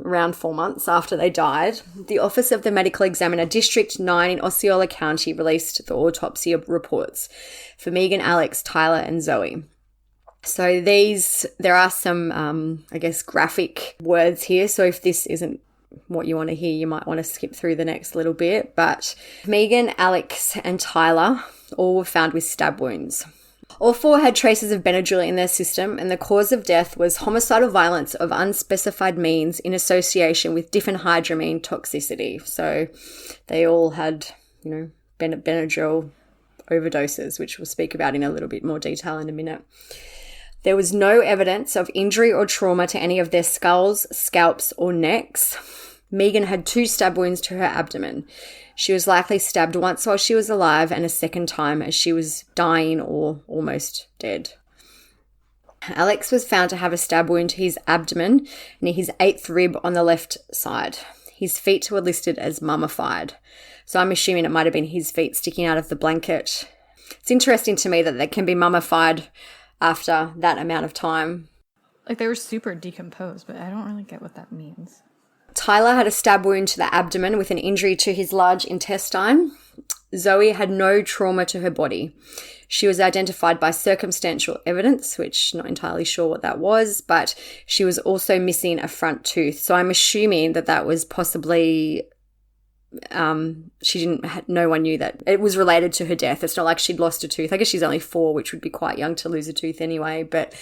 around 4 months after they died, the Office of the Medical Examiner District 9 in Osceola County released the autopsy reports for Megan, Alex, Tyler, and Zoe. So there are some, graphic words here. So if this isn't what you want to hear, you might want to skip through the next little bit. But Megan, Alex, and Tyler all were found with stab wounds. All four had traces of Benadryl in their system, and the cause of death was homicidal violence of unspecified means in association with diphenhydramine toxicity. So they all had, Benadryl overdoses, which we'll speak about in a little bit more detail in a minute. There was no evidence of injury or trauma to any of their skulls, scalps, or necks. Megan had 2 stab wounds to her abdomen. She was likely stabbed once while she was alive and a second time as she was dying or almost dead. Alex was found to have a stab wound to his abdomen near his 8th rib on the left side. His feet were listed as mummified. So I'm assuming it might have been his feet sticking out of the blanket. It's interesting to me that they can be mummified after that amount of time. Like, they were super decomposed, but I don't really get what that means. Tyler had a stab wound to the abdomen with an injury to his large intestine. Zoe had no trauma to her body. She was identified by circumstantial evidence, which I'm not entirely sure what that was, but she was also missing a front tooth. So I'm assuming that was possibly no one knew that it was related to her death. It's not like she'd lost a tooth. I guess she's only 4, which would be quite young to lose a tooth anyway. But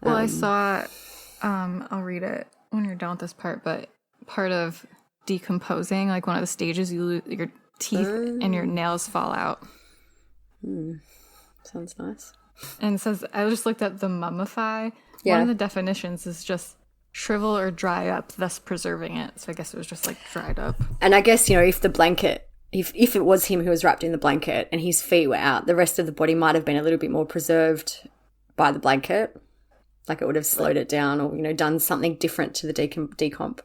well, I saw, I'll read it when you're done with this part, but part of decomposing, like one of the stages, you lose your teeth and your nails fall out. Sounds nice. And it says, I just looked at the mummify. Yeah. One of the definitions is just shrivel or dry up, thus preserving it. So I guess it was just like dried up. And I guess, if the blanket, if it was him who was wrapped in the blanket and his feet were out, the rest of the body might have been a little bit more preserved by the blanket. Like it would have slowed it down or, done something different to the decomp.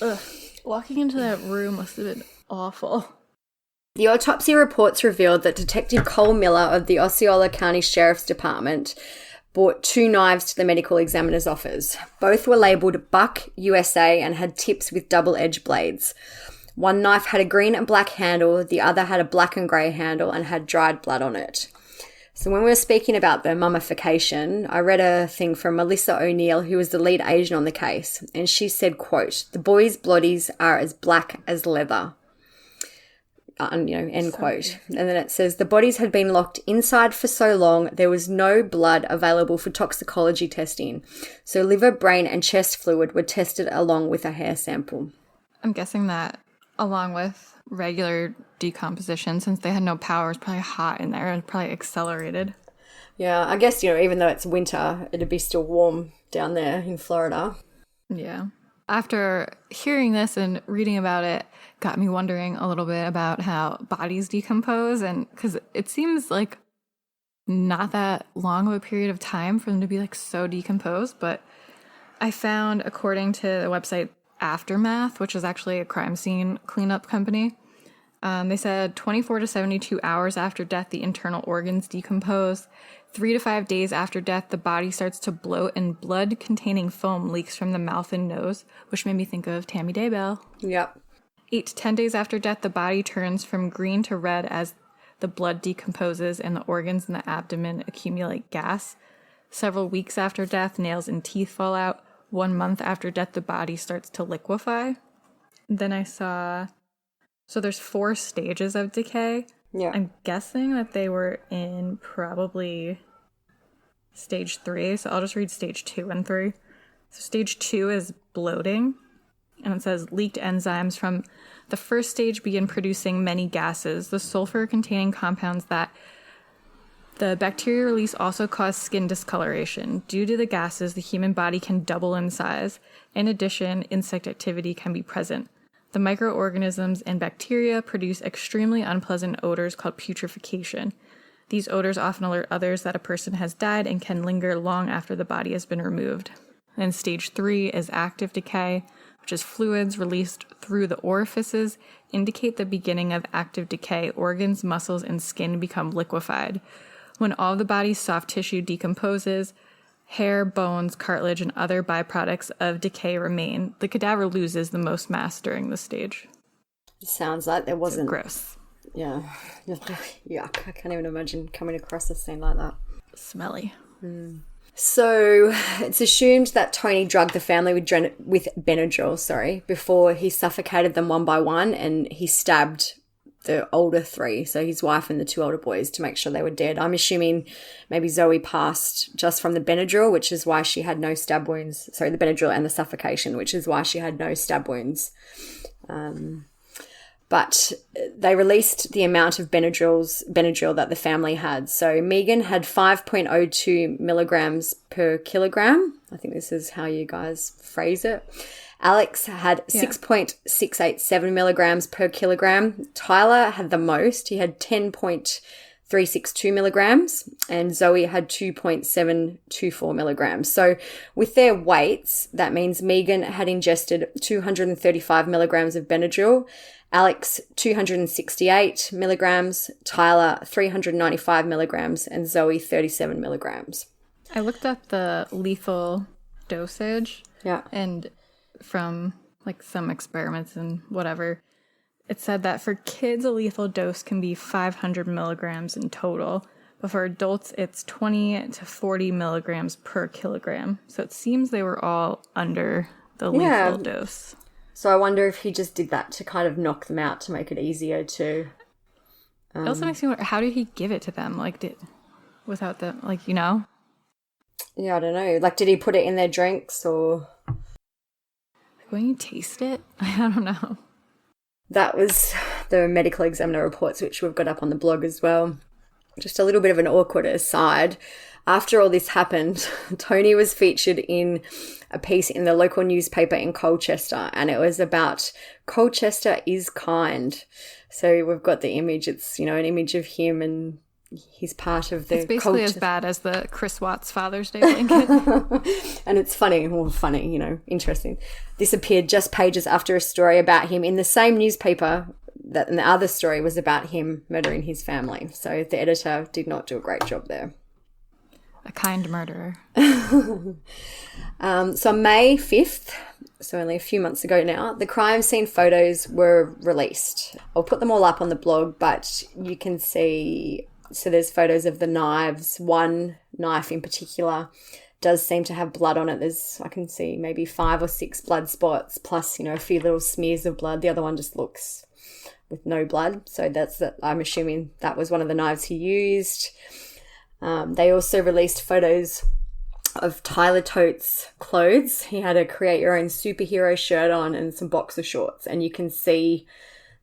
Ugh. Walking into that room must have been awful. The autopsy reports revealed that Detective Cole Miller of the Osceola County Sheriff's Department brought 2 knives to the medical examiner's office. Both were labelled Buck USA and had tips with double-edged blades. One knife had a green and black handle, the other had a black and grey handle and had dried blood on it. So when we were speaking about the mummification, I read a thing from Melissa O'Neill, who was the lead agent on the case, and she said, quote, "The boys' bodies are as black as leather." End quote. And then it says, the bodies had been locked inside for so long, there was no blood available for toxicology testing. So liver, brain, and chest fluid were tested along with a hair sample. I'm guessing that along with regular decomposition, since they had no power, it's probably hot in there and probably accelerated. Yeah, I guess, even though it's winter, it'd be still warm down there in Florida. Yeah. After hearing this and reading about it, got me wondering a little bit about how bodies decompose, and because it seems like not that long of a period of time for them to be like so decomposed. But I found, according to the website Aftermath, which is actually a crime scene cleanup company, they said 24 to 72 hours after death, the internal organs decompose. 3 to 5 days after death, the body starts to bloat and blood-containing foam leaks from the mouth and nose, which made me think of Tammy Daybell. Yep. 8 to 10 days after death, the body turns from green to red as the blood decomposes and the organs in the abdomen accumulate gas. Several weeks after death, nails and teeth fall out. 1 month after death, the body starts to liquefy. Then I saw... So there's 4 stages of decay. Yeah. I'm guessing that they were in probably stage 3. So I'll just read stage 2 and 3. So stage 2 is bloating. And it says leaked enzymes from the first stage begin producing many gases. The sulfur-containing compounds that the bacteria release also cause skin discoloration. Due to the gases, the human body can double in size. In addition, insect activity can be present. The microorganisms and bacteria produce extremely unpleasant odors called putrefaction. These odors often alert others that a person has died and can linger long after the body has been removed. And stage 3 is active decay, which is fluids released through the orifices indicate the beginning of active decay. Organs, muscles, and skin become liquefied. When all the body's soft tissue decomposes, hair, bones, cartilage, and other byproducts of decay remain. The cadaver loses the most mass during this stage. It sounds like there wasn't... Gross. Yeah. Yuck. I can't even imagine coming across a scene like that. Smelly. So it's assumed that Tony drugged the family with Benadryl, before he suffocated them one by one, and he stabbed the older 3, so his wife and the 2 older boys, to make sure they were dead. I'm assuming maybe Zoe passed just from the Benadryl, which is why she had no stab wounds. Sorry, the Benadryl and the suffocation, which is why she had no stab wounds. But they released the amount of Benadryl that the family had. So Megan had 5.02 milligrams per kilogram. I think this is how you guys phrase it. Alex had 6.687 milligrams per kilogram. Tyler had the most. He had 10.362 milligrams. And Zoe had 2.724 milligrams. So with their weights, that means Megan had ingested 235 milligrams of Benadryl, Alex 268 milligrams, Tyler 395 milligrams, and Zoe 37 milligrams. I looked up the lethal dosage. Yeah. And from like some experiments and whatever, it said that for kids a lethal dose can be 500 milligrams in total, but for adults it's 20 to 40 milligrams per kilogram. So it seems they were all under the lethal dose. So I wonder if he just did that to kind of knock them out, to make it easier to... It also makes me wonder, how did he give it to them? Without the, Yeah, I don't know. Did he put it in their drinks or... When you taste it? I don't know. That was the medical examiner reports, which we've got up on the blog as well. Just a little bit of an awkward aside. After all this happened, Tony was featured in a piece in the local newspaper in Colchester, and it was about Colchester is kind. So we've got the image. It's, an image of him, and he's part of the... It's basically as bad as the Chris Watts Father's Day blanket. And it's funny, interesting. This appeared just pages after a story about him in the same newspaper, and the other story was about him murdering his family. So the editor did not do a great job there. A kind murderer. So on May 5th, so only a few months ago now, the crime scene photos were released. I'll put them all up on the blog, but you can see... So there's photos of the knives. One knife in particular does seem to have blood on it. I can see maybe 5 or 6 blood spots, plus, a few little smears of blood. The other one just looks with no blood. So I'm assuming that was one of the knives he used. They also released photos of Tyler Todts' clothes. He had a create your own superhero shirt on and some boxer shorts, and you can see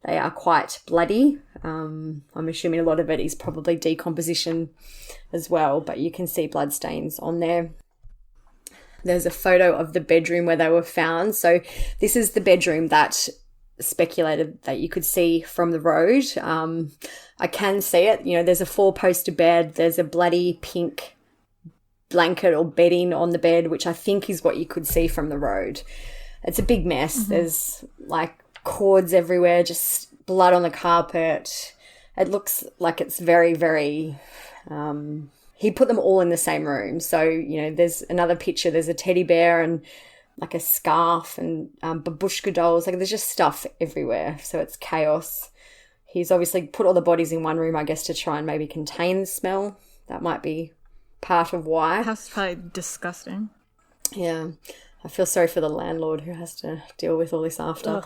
they are quite bloody. I'm assuming a lot of it is probably decomposition as well, but you can see blood stains on there. There's a photo of the bedroom where they were found. So this is the bedroom that speculated that you could see from the road. I can see it. There's a 4-poster bed. There's a bloody pink blanket or bedding on the bed, which I think is what you could see from the road. It's a big mess. Mm-hmm. There's cords everywhere, just blood on the carpet. It looks like it's very, very... he put them all in the same room. So, there's another picture. There's a teddy bear and a scarf and babushka dolls. There's just stuff everywhere. So it's chaos. He's obviously put all the bodies in one room, I guess, to try and maybe contain the smell. That might be part of why. The house is probably disgusting. Yeah. I feel sorry for the landlord who has to deal with all this after.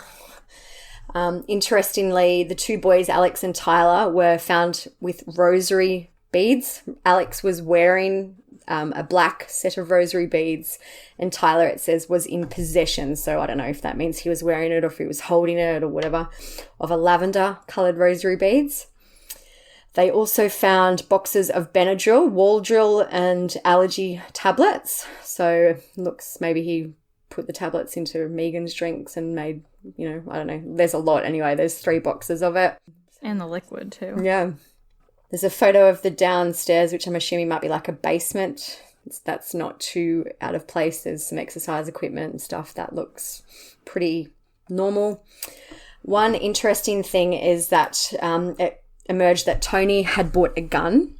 Interestingly, the 2 boys, Alex and Tyler, were found with rosary beads. Alex was wearing a black set of rosary beads, and Tyler, it says, was in possession. So I don't know if that means he was wearing it or if he was holding it or whatever, of a lavender coloured rosary beads. They also found boxes of Benadryl, Waldryl, and allergy tablets. So looks maybe he put the tablets into Megan's drinks and made, I don't know. There's a lot anyway. There's 3 boxes of it. And the liquid too. Yeah. There's a photo of the downstairs, which I'm assuming might be like a basement. That's not too out of place. There's some exercise equipment and stuff that looks pretty normal. One interesting thing is that it emerged that Tony had bought a gun.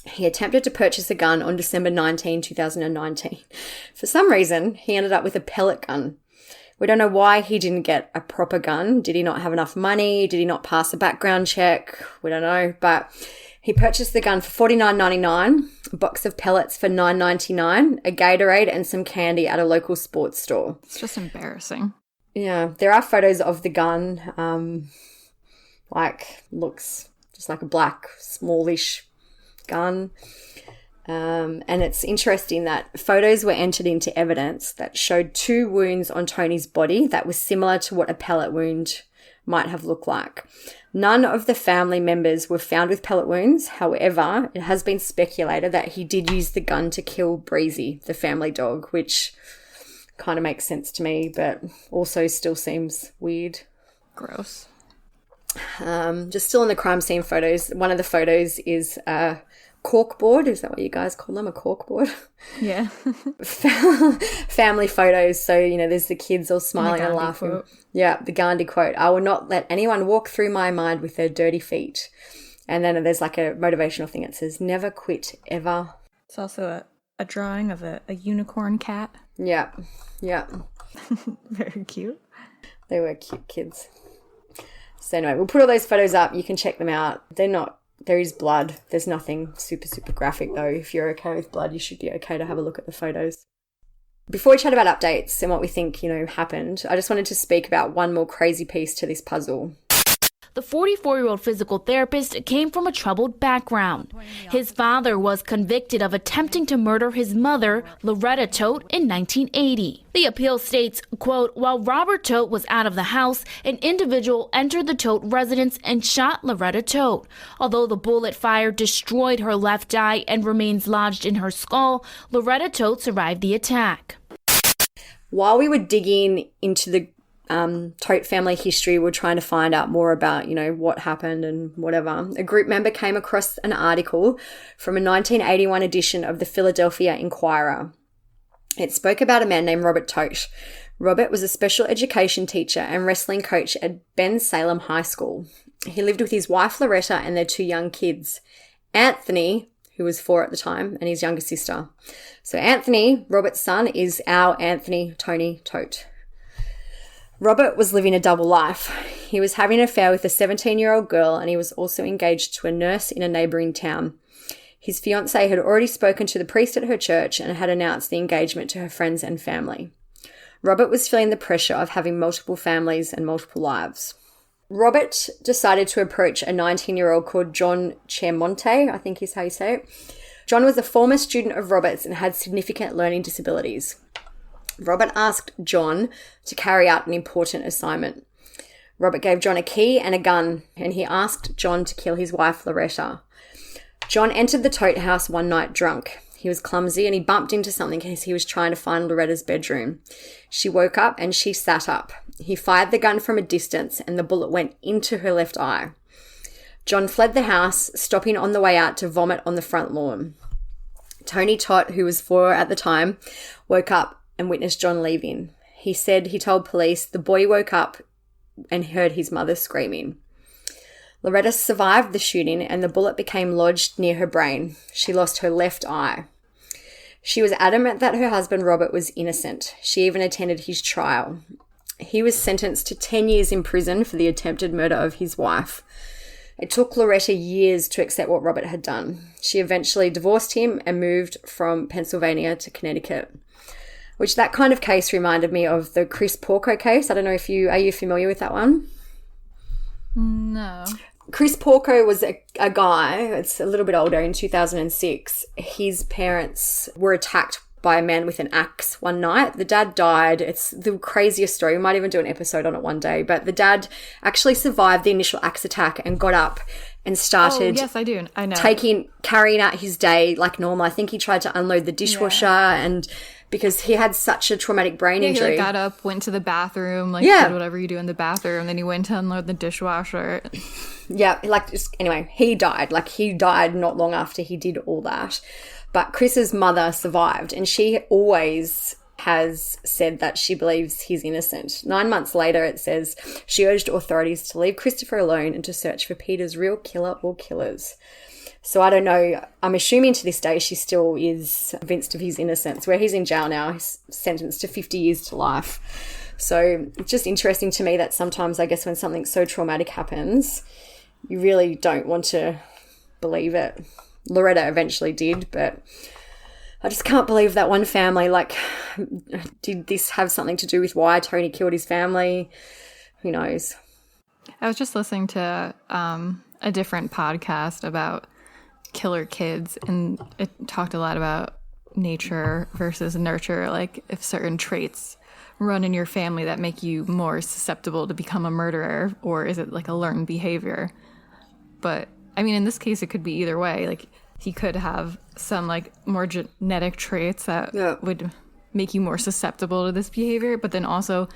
He attempted to purchase a gun on December 19, 2019. For some reason, he ended up with a pellet gun. We don't know why he didn't get a proper gun. Did he not have enough money? Did he not pass a background check? We don't know. But he purchased the gun for $49.99, a box of pellets for $9.99, a Gatorade and some candy at a local sports store. It's just embarrassing. Yeah, there are photos of the gun. Looks just like a black, smallish gun. And it's interesting that photos were entered into evidence that showed 2 wounds on Tony's body that was similar to what a pellet wound might have looked like. None of the family members were found with pellet wounds. However, it has been speculated that he did use the gun to kill Breezy, the family dog, which kind of makes sense to me, but also still seems weird. Gross. Just still in the crime scene photos. One of the photos is corkboard. Is that what you guys call them? A corkboard? Yeah. Family photos. So, there's the kids all smiling and laughing. Quote. Yeah, the Gandhi quote. I will not let anyone walk through my mind with their dirty feet. And then there's like a motivational thing. It says, never quit, ever. It's also a drawing of a unicorn cat. Yeah. Very cute. They were cute kids. So anyway, we'll put all those photos up. You can check them out. There is blood. There's nothing super, super graphic though. If you're okay with blood, you should be okay to have a look at the photos. Before we chat about updates and what we think, happened, I just wanted to speak about one more crazy piece to this puzzle. The 44-year-old physical therapist came from a troubled background. His father was convicted of attempting to murder his mother, Loretta Todt, in 1980. The appeal states, quote, while Robert Todt was out of the house, an individual entered the Todt residence and shot Loretta Todt. Although the bullet fired destroyed her left eye and remains lodged in her skull, Loretta Todt survived the attack. While we were digging into the Todt family history, we're trying to find out more about, what happened and whatever. A group member came across an article from a 1981 edition of the Philadelphia Inquirer. It spoke about a man named Robert Todt. Robert was a special education teacher and wrestling coach at Ben Salem High School. He lived with his wife Loretta and their 2 young kids, Anthony, who was 4 at the time, and his younger sister. So Anthony, Robert's son, is our Anthony Tony Todt. Robert was living a double life. He was having an affair with a 17-year-old girl, and he was also engaged to a nurse in a neighbouring town. His fiancée had already spoken to the priest at her church and had announced the engagement to her friends and family. Robert was feeling the pressure of having multiple families and multiple lives. Robert decided to approach a 19-year-old called John Chermonte, I think is how you say it. John was a former student of Robert's and had significant learning disabilities. Robert asked John to carry out an important assignment. Robert gave John a key and a gun, and he asked John to kill his wife, Loretta. John entered the Todt house one night drunk. He was clumsy and he bumped into something as he was trying to find Loretta's bedroom. She woke up and she sat up. He fired the gun from a distance and the bullet went into her left eye. John fled the house, stopping on the way out to vomit on the front lawn. Tony Todt, who was 4 at the time, woke up and witnessed John leaving. He said he told police the boy woke up and heard his mother screaming. Loretta survived the shooting and the bullet became lodged near her brain. She lost her left eye. She was adamant that her husband Robert was innocent. She even attended his trial. He was sentenced to 10 years in prison for the attempted murder of his wife. It took Loretta years to accept what Robert had done. She eventually divorced him and moved from Pennsylvania to Connecticut. Which that kind of case reminded me of the Chris Porco case. I don't know if are you familiar with that one? No. Chris Porco was a guy, it's a little bit older, in 2006. His parents were attacked by a man with an axe one night. The dad died. It's the craziest story. We might even do an episode on it one day. But the dad actually survived the initial axe attack and got up and started yes, I do. I know. carrying out his day like normal. I think he tried to unload the dishwasher and because he had such a traumatic brain Yeah, injury. he got up, went to the bathroom, did whatever you do in the bathroom, then he went to unload the dishwasher. Yeah, anyway, he died. He died not long after he did all that. But Chris's mother survived, and she always has said that she believes he's innocent. 9 months later, it says, she urged authorities to leave Christopher alone and to search for Peter's real killer or killers. So I don't know. I'm assuming to this day she still is convinced of his innocence. Where he's in jail now, he's sentenced to 50 years to life. So it's just interesting to me that sometimes, I guess, when something so traumatic happens, you really don't want to believe it. Loretta eventually did, but I just can't believe that one family, did this have something to do with why Tony killed his family? Who knows? I was just listening to a different podcast about killer kids, and it talked a lot about nature versus nurture, if certain traits run in your family that make you more susceptible to become a murderer, or is it a learned behavior? But I mean, in this case, it could be either way. He could have some more genetic traits that would make you more susceptible to this behavior, but then also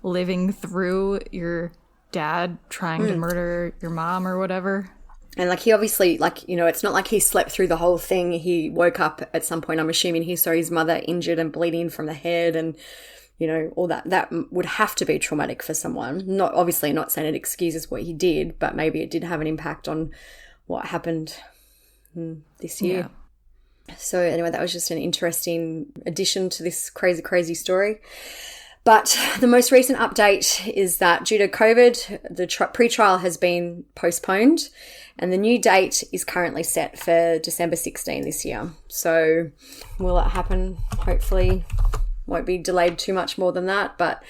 living through your dad trying to murder your mom or whatever. And he obviously, it's not like he slept through the whole thing. He woke up at some point. I'm assuming he saw his mother injured and bleeding from the head, and all that. That would have to be traumatic for someone. Not saying it excuses what he did, but maybe it did have an impact on what happened this year. Yeah. So anyway, that was just an interesting addition to this crazy, crazy story. But the most recent update is that due to COVID, the pre-trial has been postponed, and the new date is currently set for December 16 this year. So will it happen? Hopefully won't be delayed too much more than that, but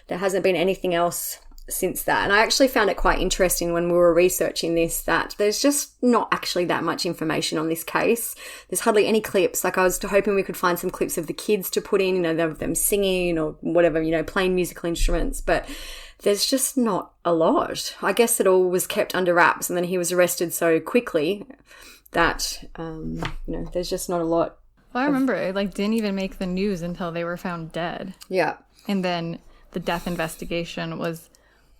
there hasn't been anything else since that. And I actually found it quite interesting when we were researching this that there's just not actually that much information on this case. There's hardly any clips. I was hoping we could find some clips of the kids to put in, of them singing or whatever, playing musical instruments, but there's just not a lot. I guess it all was kept under wraps, and then he was arrested so quickly that, there's just not a lot. Well, I remember it didn't even make the news until they were found dead. Yeah. And then the death investigation was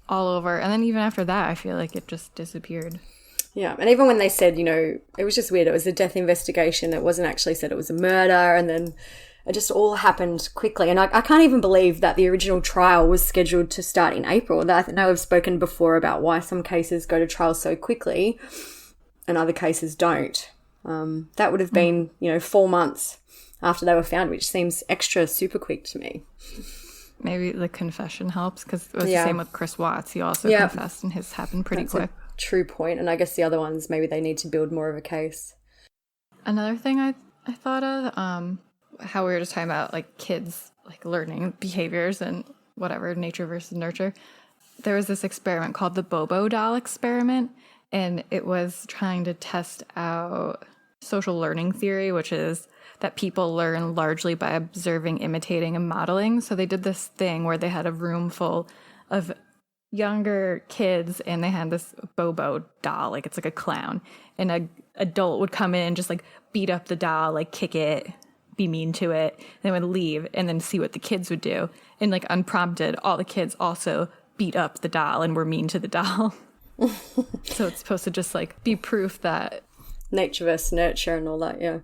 all over. And then even after that, I feel like it just disappeared. Yeah. And even when they said, it was just weird. It was a death investigation. It wasn't actually said it was a murder. And then it just all happened quickly. And I can't even believe that the original trial was scheduled to start in April. I know I've spoken before about why some cases go to trial so quickly and other cases don't. That would have been, 4 months after they were found, which seems extra super quick to me. Maybe the confession helps, because it was the same with Chris Watts. He also confessed, and his happened pretty quick. A true point. And I guess the other ones, maybe they need to build more of a case. Another thing I thought of, how we were just talking about kids learning behaviors and whatever, nature versus nurture. There was this experiment called the Bobo doll experiment, and it was trying to test out social learning theory, which is that people learn largely by observing, imitating, and modeling. So they did this thing where they had a room full of younger kids, and they had this Bobo doll, it's a clown, and an adult would come in and just beat up the doll, kick it, be mean to it, and then would leave, and then see what the kids would do. And unprompted, all the kids also beat up the doll and were mean to the doll. So it's supposed to just be proof that nature versus nurture and all that.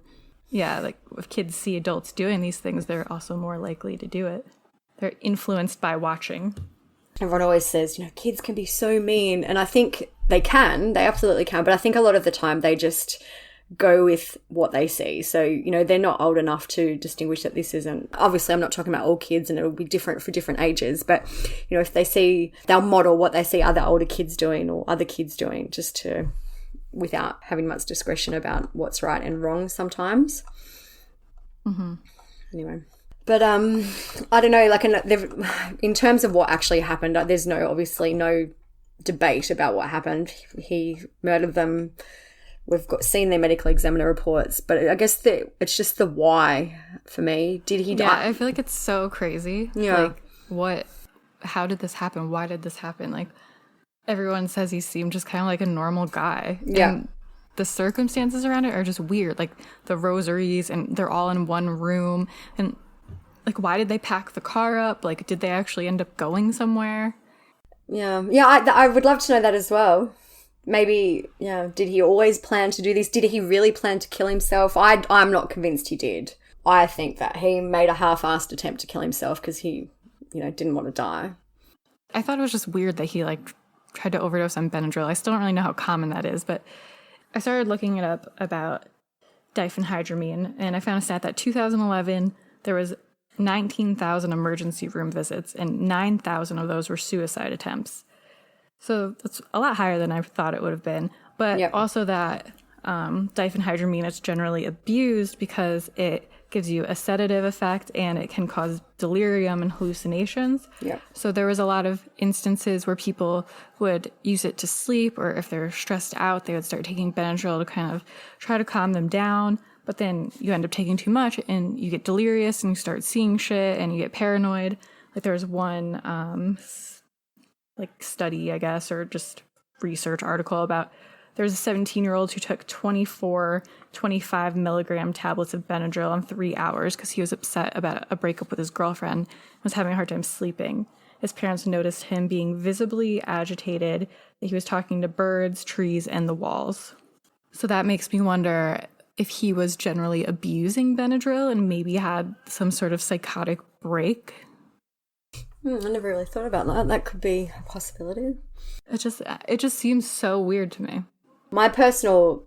Yeah, if kids see adults doing these things, they're also more likely to do it. They're influenced by watching. Everyone always says, kids can be so mean. And I think they absolutely can. But I think a lot of the time they just go with what they see. So, they're not old enough to distinguish that this isn't. Obviously, I'm not talking about all kids, and it'll be different for different ages. But, if they see, they'll model what they see other older kids doing or other kids doing, just to, without having much discretion about what's right and wrong sometimes. Mm-hmm. Anyway. But I don't know, in terms of what actually happened, there's obviously no debate about what happened. He murdered them. We've seen their medical examiner reports, but I guess it's just the why for me. Did he die? Yeah, I feel like it's so crazy. Yeah. How did this happen? Why did this happen? Everyone says he seemed just kind of like a normal guy. Yeah. And the circumstances around it are just weird. The rosaries, and they're all in one room. And like, why did they pack the car up? Like, did they actually end up going somewhere? Yeah. I would love to know that as well. Maybe, did he always plan to do this? Did he really plan to kill himself? I'm not convinced he did. I think that he made a half-assed attempt to kill himself because he, didn't want to die. I thought it was just weird that he, like, tried to overdose on Benadryl. I still don't really know how common that is, but I started looking it up about diphenhydramine, and I found a stat that 2011, there was 19,000 emergency room visits, and 9,000 of those were suicide attempts. So that's a lot higher than I thought it would have been. But also that diphenhydramine is generally abused because it gives you a sedative effect and it can cause delirium and hallucinations. Yeah. So there was a lot of instances where people would use it to sleep, or if they're stressed out, they would start taking Benadryl to kind of try to calm them down. But then you end up taking too much and you get delirious and you start seeing shit and you get paranoid. Like there was one study, I guess, or just research article about there was a 17-year-old who took 25 milligram tablets of Benadryl in 3 hours because he was upset about a breakup with his girlfriend and was having a hard time sleeping. His parents noticed him being visibly agitated, that he was talking to birds, trees, and the walls. So that makes me wonder if he was generally abusing Benadryl and maybe had some sort of psychotic break. I never really thought about that. That could be a possibility. It just seems so weird to me. My personal,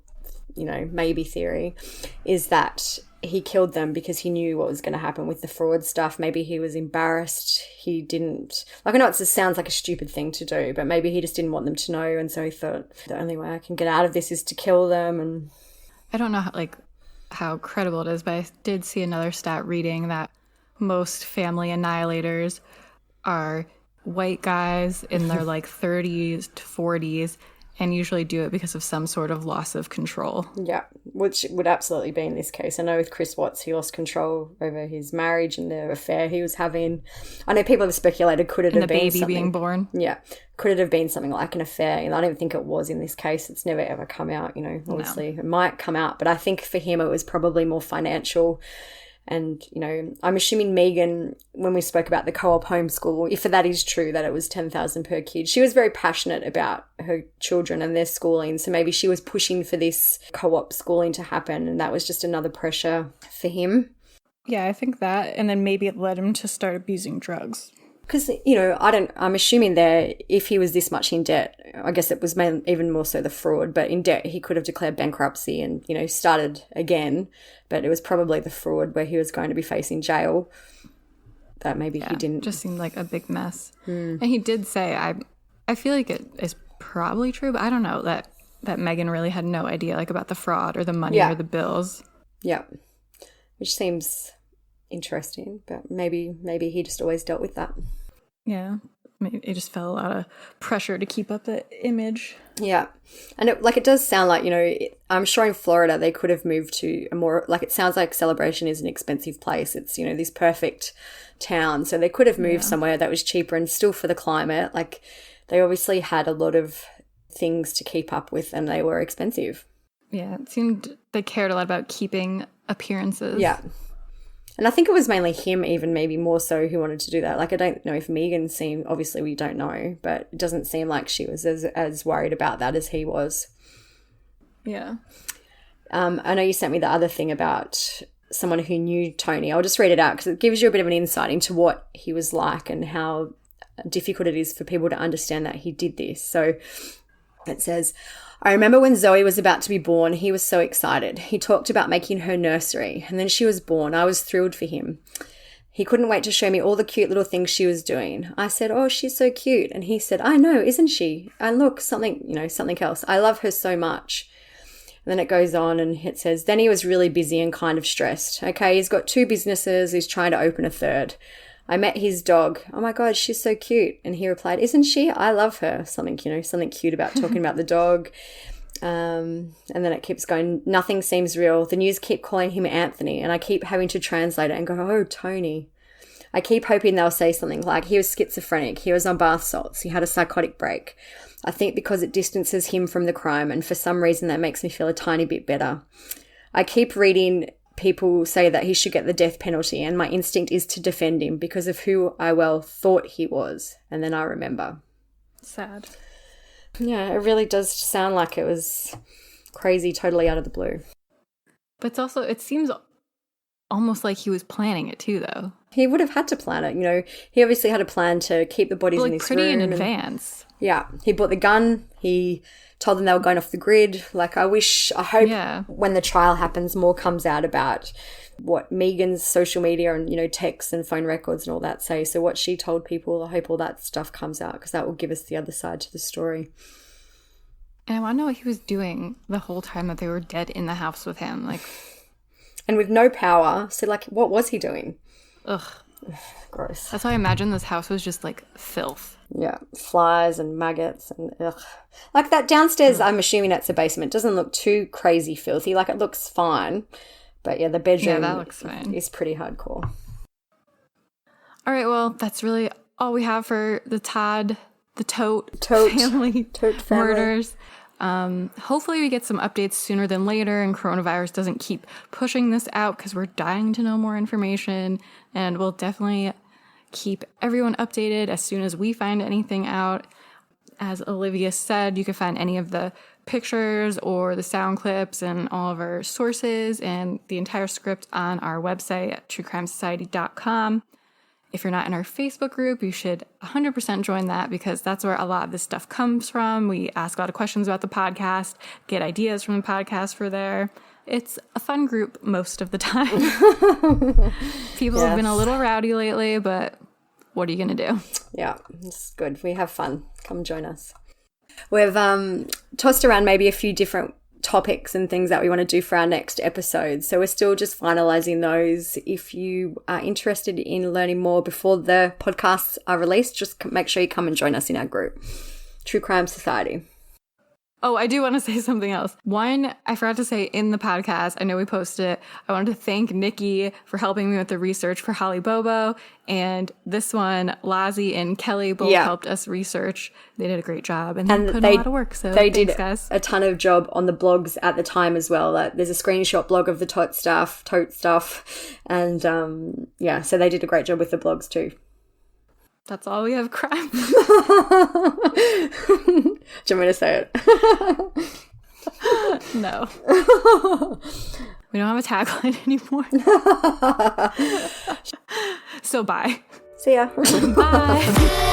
maybe theory is that he killed them because he knew what was going to happen with the fraud stuff. Maybe he was embarrassed. He didn't... I know it sounds like a stupid thing to do, but maybe he just didn't want them to know, and so he thought, the only way I can get out of this is to kill them. And I don't know how credible it is, but I did see another stat reading that most family annihilators are white guys in their 30s to 40s and usually do it because of some sort of loss of control. Yeah, which would absolutely be in this case. I know with Chris Watts, he lost control over his marriage and the affair he was having. I know people have speculated, could it have been the baby being born? Yeah. Could it have been something like an affair? And I don't think it was in this case. It's never ever come out, obviously. No. It might come out, but I think for him it was probably more financial. And, I'm assuming Megan, when we spoke about the co-op homeschool, if that is true, that it was $10,000 per kid, she was very passionate about her children and their schooling. So maybe she was pushing for this co-op schooling to happen, and that was just another pressure for him. Yeah, I think that. And then maybe it led him to start abusing drugs. Because, I'm assuming there, if he was this much in debt, I guess it was even more so the fraud, but in debt, he could have declared bankruptcy and, started again. But it was probably the fraud where he was going to be facing jail that maybe he didn't. Just seemed like a big mess. And he did say, I feel like it is probably true, but I don't know that Megan really had no idea about the fraud or the money or the bills. Yeah, which seems interesting, but maybe he just always dealt with that. Yeah, maybe it just felt a lot of pressure to keep up the image. Yeah, and it does sound like, I'm sure in Florida they could have moved to a more, it sounds like Celebration is an expensive place. It's, this perfect town. So they could have moved somewhere that was cheaper and still for the climate. They obviously had a lot of things to keep up with and they were expensive. Yeah, it seemed they cared a lot about keeping appearances. Yeah. And I think it was mainly him, even maybe more so, who wanted to do that. I don't know if Megan seemed, obviously we don't know, but it doesn't seem like she was as worried about that as he was. Yeah. I know you sent me the other thing about someone who knew Tony. I'll just read it out because it gives you a bit of an insight into what he was like and how difficult it is for people to understand that he did this. So it says, I remember when Zoe was about to be born, he was so excited. He talked about making her nursery, and then she was born. I was thrilled for him. He couldn't wait to show me all the cute little things she was doing. I said, oh, she's so cute. And he said, I know, isn't she? And look, something else. I love her so much. And then it goes on and it says, then he was really busy and kind of stressed. Okay, he's got 2 businesses. He's trying to open a 3rd. I met his dog. Oh my God, she's so cute. And he replied, isn't she? I love her. Something cute about talking about the dog. And then it keeps going. Nothing seems real. The news keep calling him Anthony, and I keep having to translate it and go, oh, Tony. I keep hoping they'll say something like, he was schizophrenic. He was on bath salts. He had a psychotic break. I think because it distances him from the crime, and for some reason that makes me feel a tiny bit better. I keep reading people say that he should get the death penalty, and my instinct is to defend him because of who I thought he was. And then I remember. Sad. Yeah, it really does sound like it was crazy, totally out of the blue. But it seems almost like he was planning it too, though. He would have had to plan it, you know. He obviously had a plan to keep the bodies in this room. Pretty in advance. Yeah, he bought the gun. He told them they were going off the grid. Like, I hope when the trial happens, more comes out about what Megan's social media and, you know, texts and phone records and all that say. So what she told people, I hope all that stuff comes out because that will give us the other side to the story. And I want to know what he was doing the whole time that they were dead in the house with him. Like, and with no power. So, like, what was he doing? Ugh. Gross. That's how I imagine this house was just, like, filth. Yeah, flies and maggots and ugh. Like that downstairs, I'm assuming that's a basement. Doesn't look too crazy filthy. Like, it looks fine. But yeah, the bedroom that looks fine. Is pretty hardcore. All right, well, that's really all we have for the Todt family murders. Hopefully we get some updates sooner than later and coronavirus doesn't keep pushing this out because we're dying to know more information, and we'll definitely keep everyone updated as soon as we find anything out. As Olivia said, you can find any of the pictures or the sound clips and all of our sources and the entire script on our website at truecrimesociety.com. If you're not in our Facebook group, you should 100% join that because that's where a lot of this stuff comes from. We ask a lot of questions about the podcast, get ideas from the podcast for there. It's a fun group most of the time. People have been a little rowdy lately, but what are you going to do? Yeah, it's good. We have fun. Come join us. We've tossed around maybe a few different topics and things that we want to do for our next episode. So we're still just finalizing those. If you are interested in learning more before the podcasts are released, just make sure you come and join us in our group, True Crime Society. Oh, I do want to say something else. One, I forgot to say in the podcast, I know we posted it, I wanted to thank Nikki for helping me with the research for Holly Bobo. And this one, Lazzie and Kelly both helped us research. They did a great job and they put in a lot of work. So they thanks, did guys. A ton of job on the blogs at the time as well. There's a screenshot blog of the Todt stuff. And so they did a great job with the blogs too. That's all we have, crime. Do you want me to say it? No. We don't have a tagline anymore. So bye. See ya. Bye.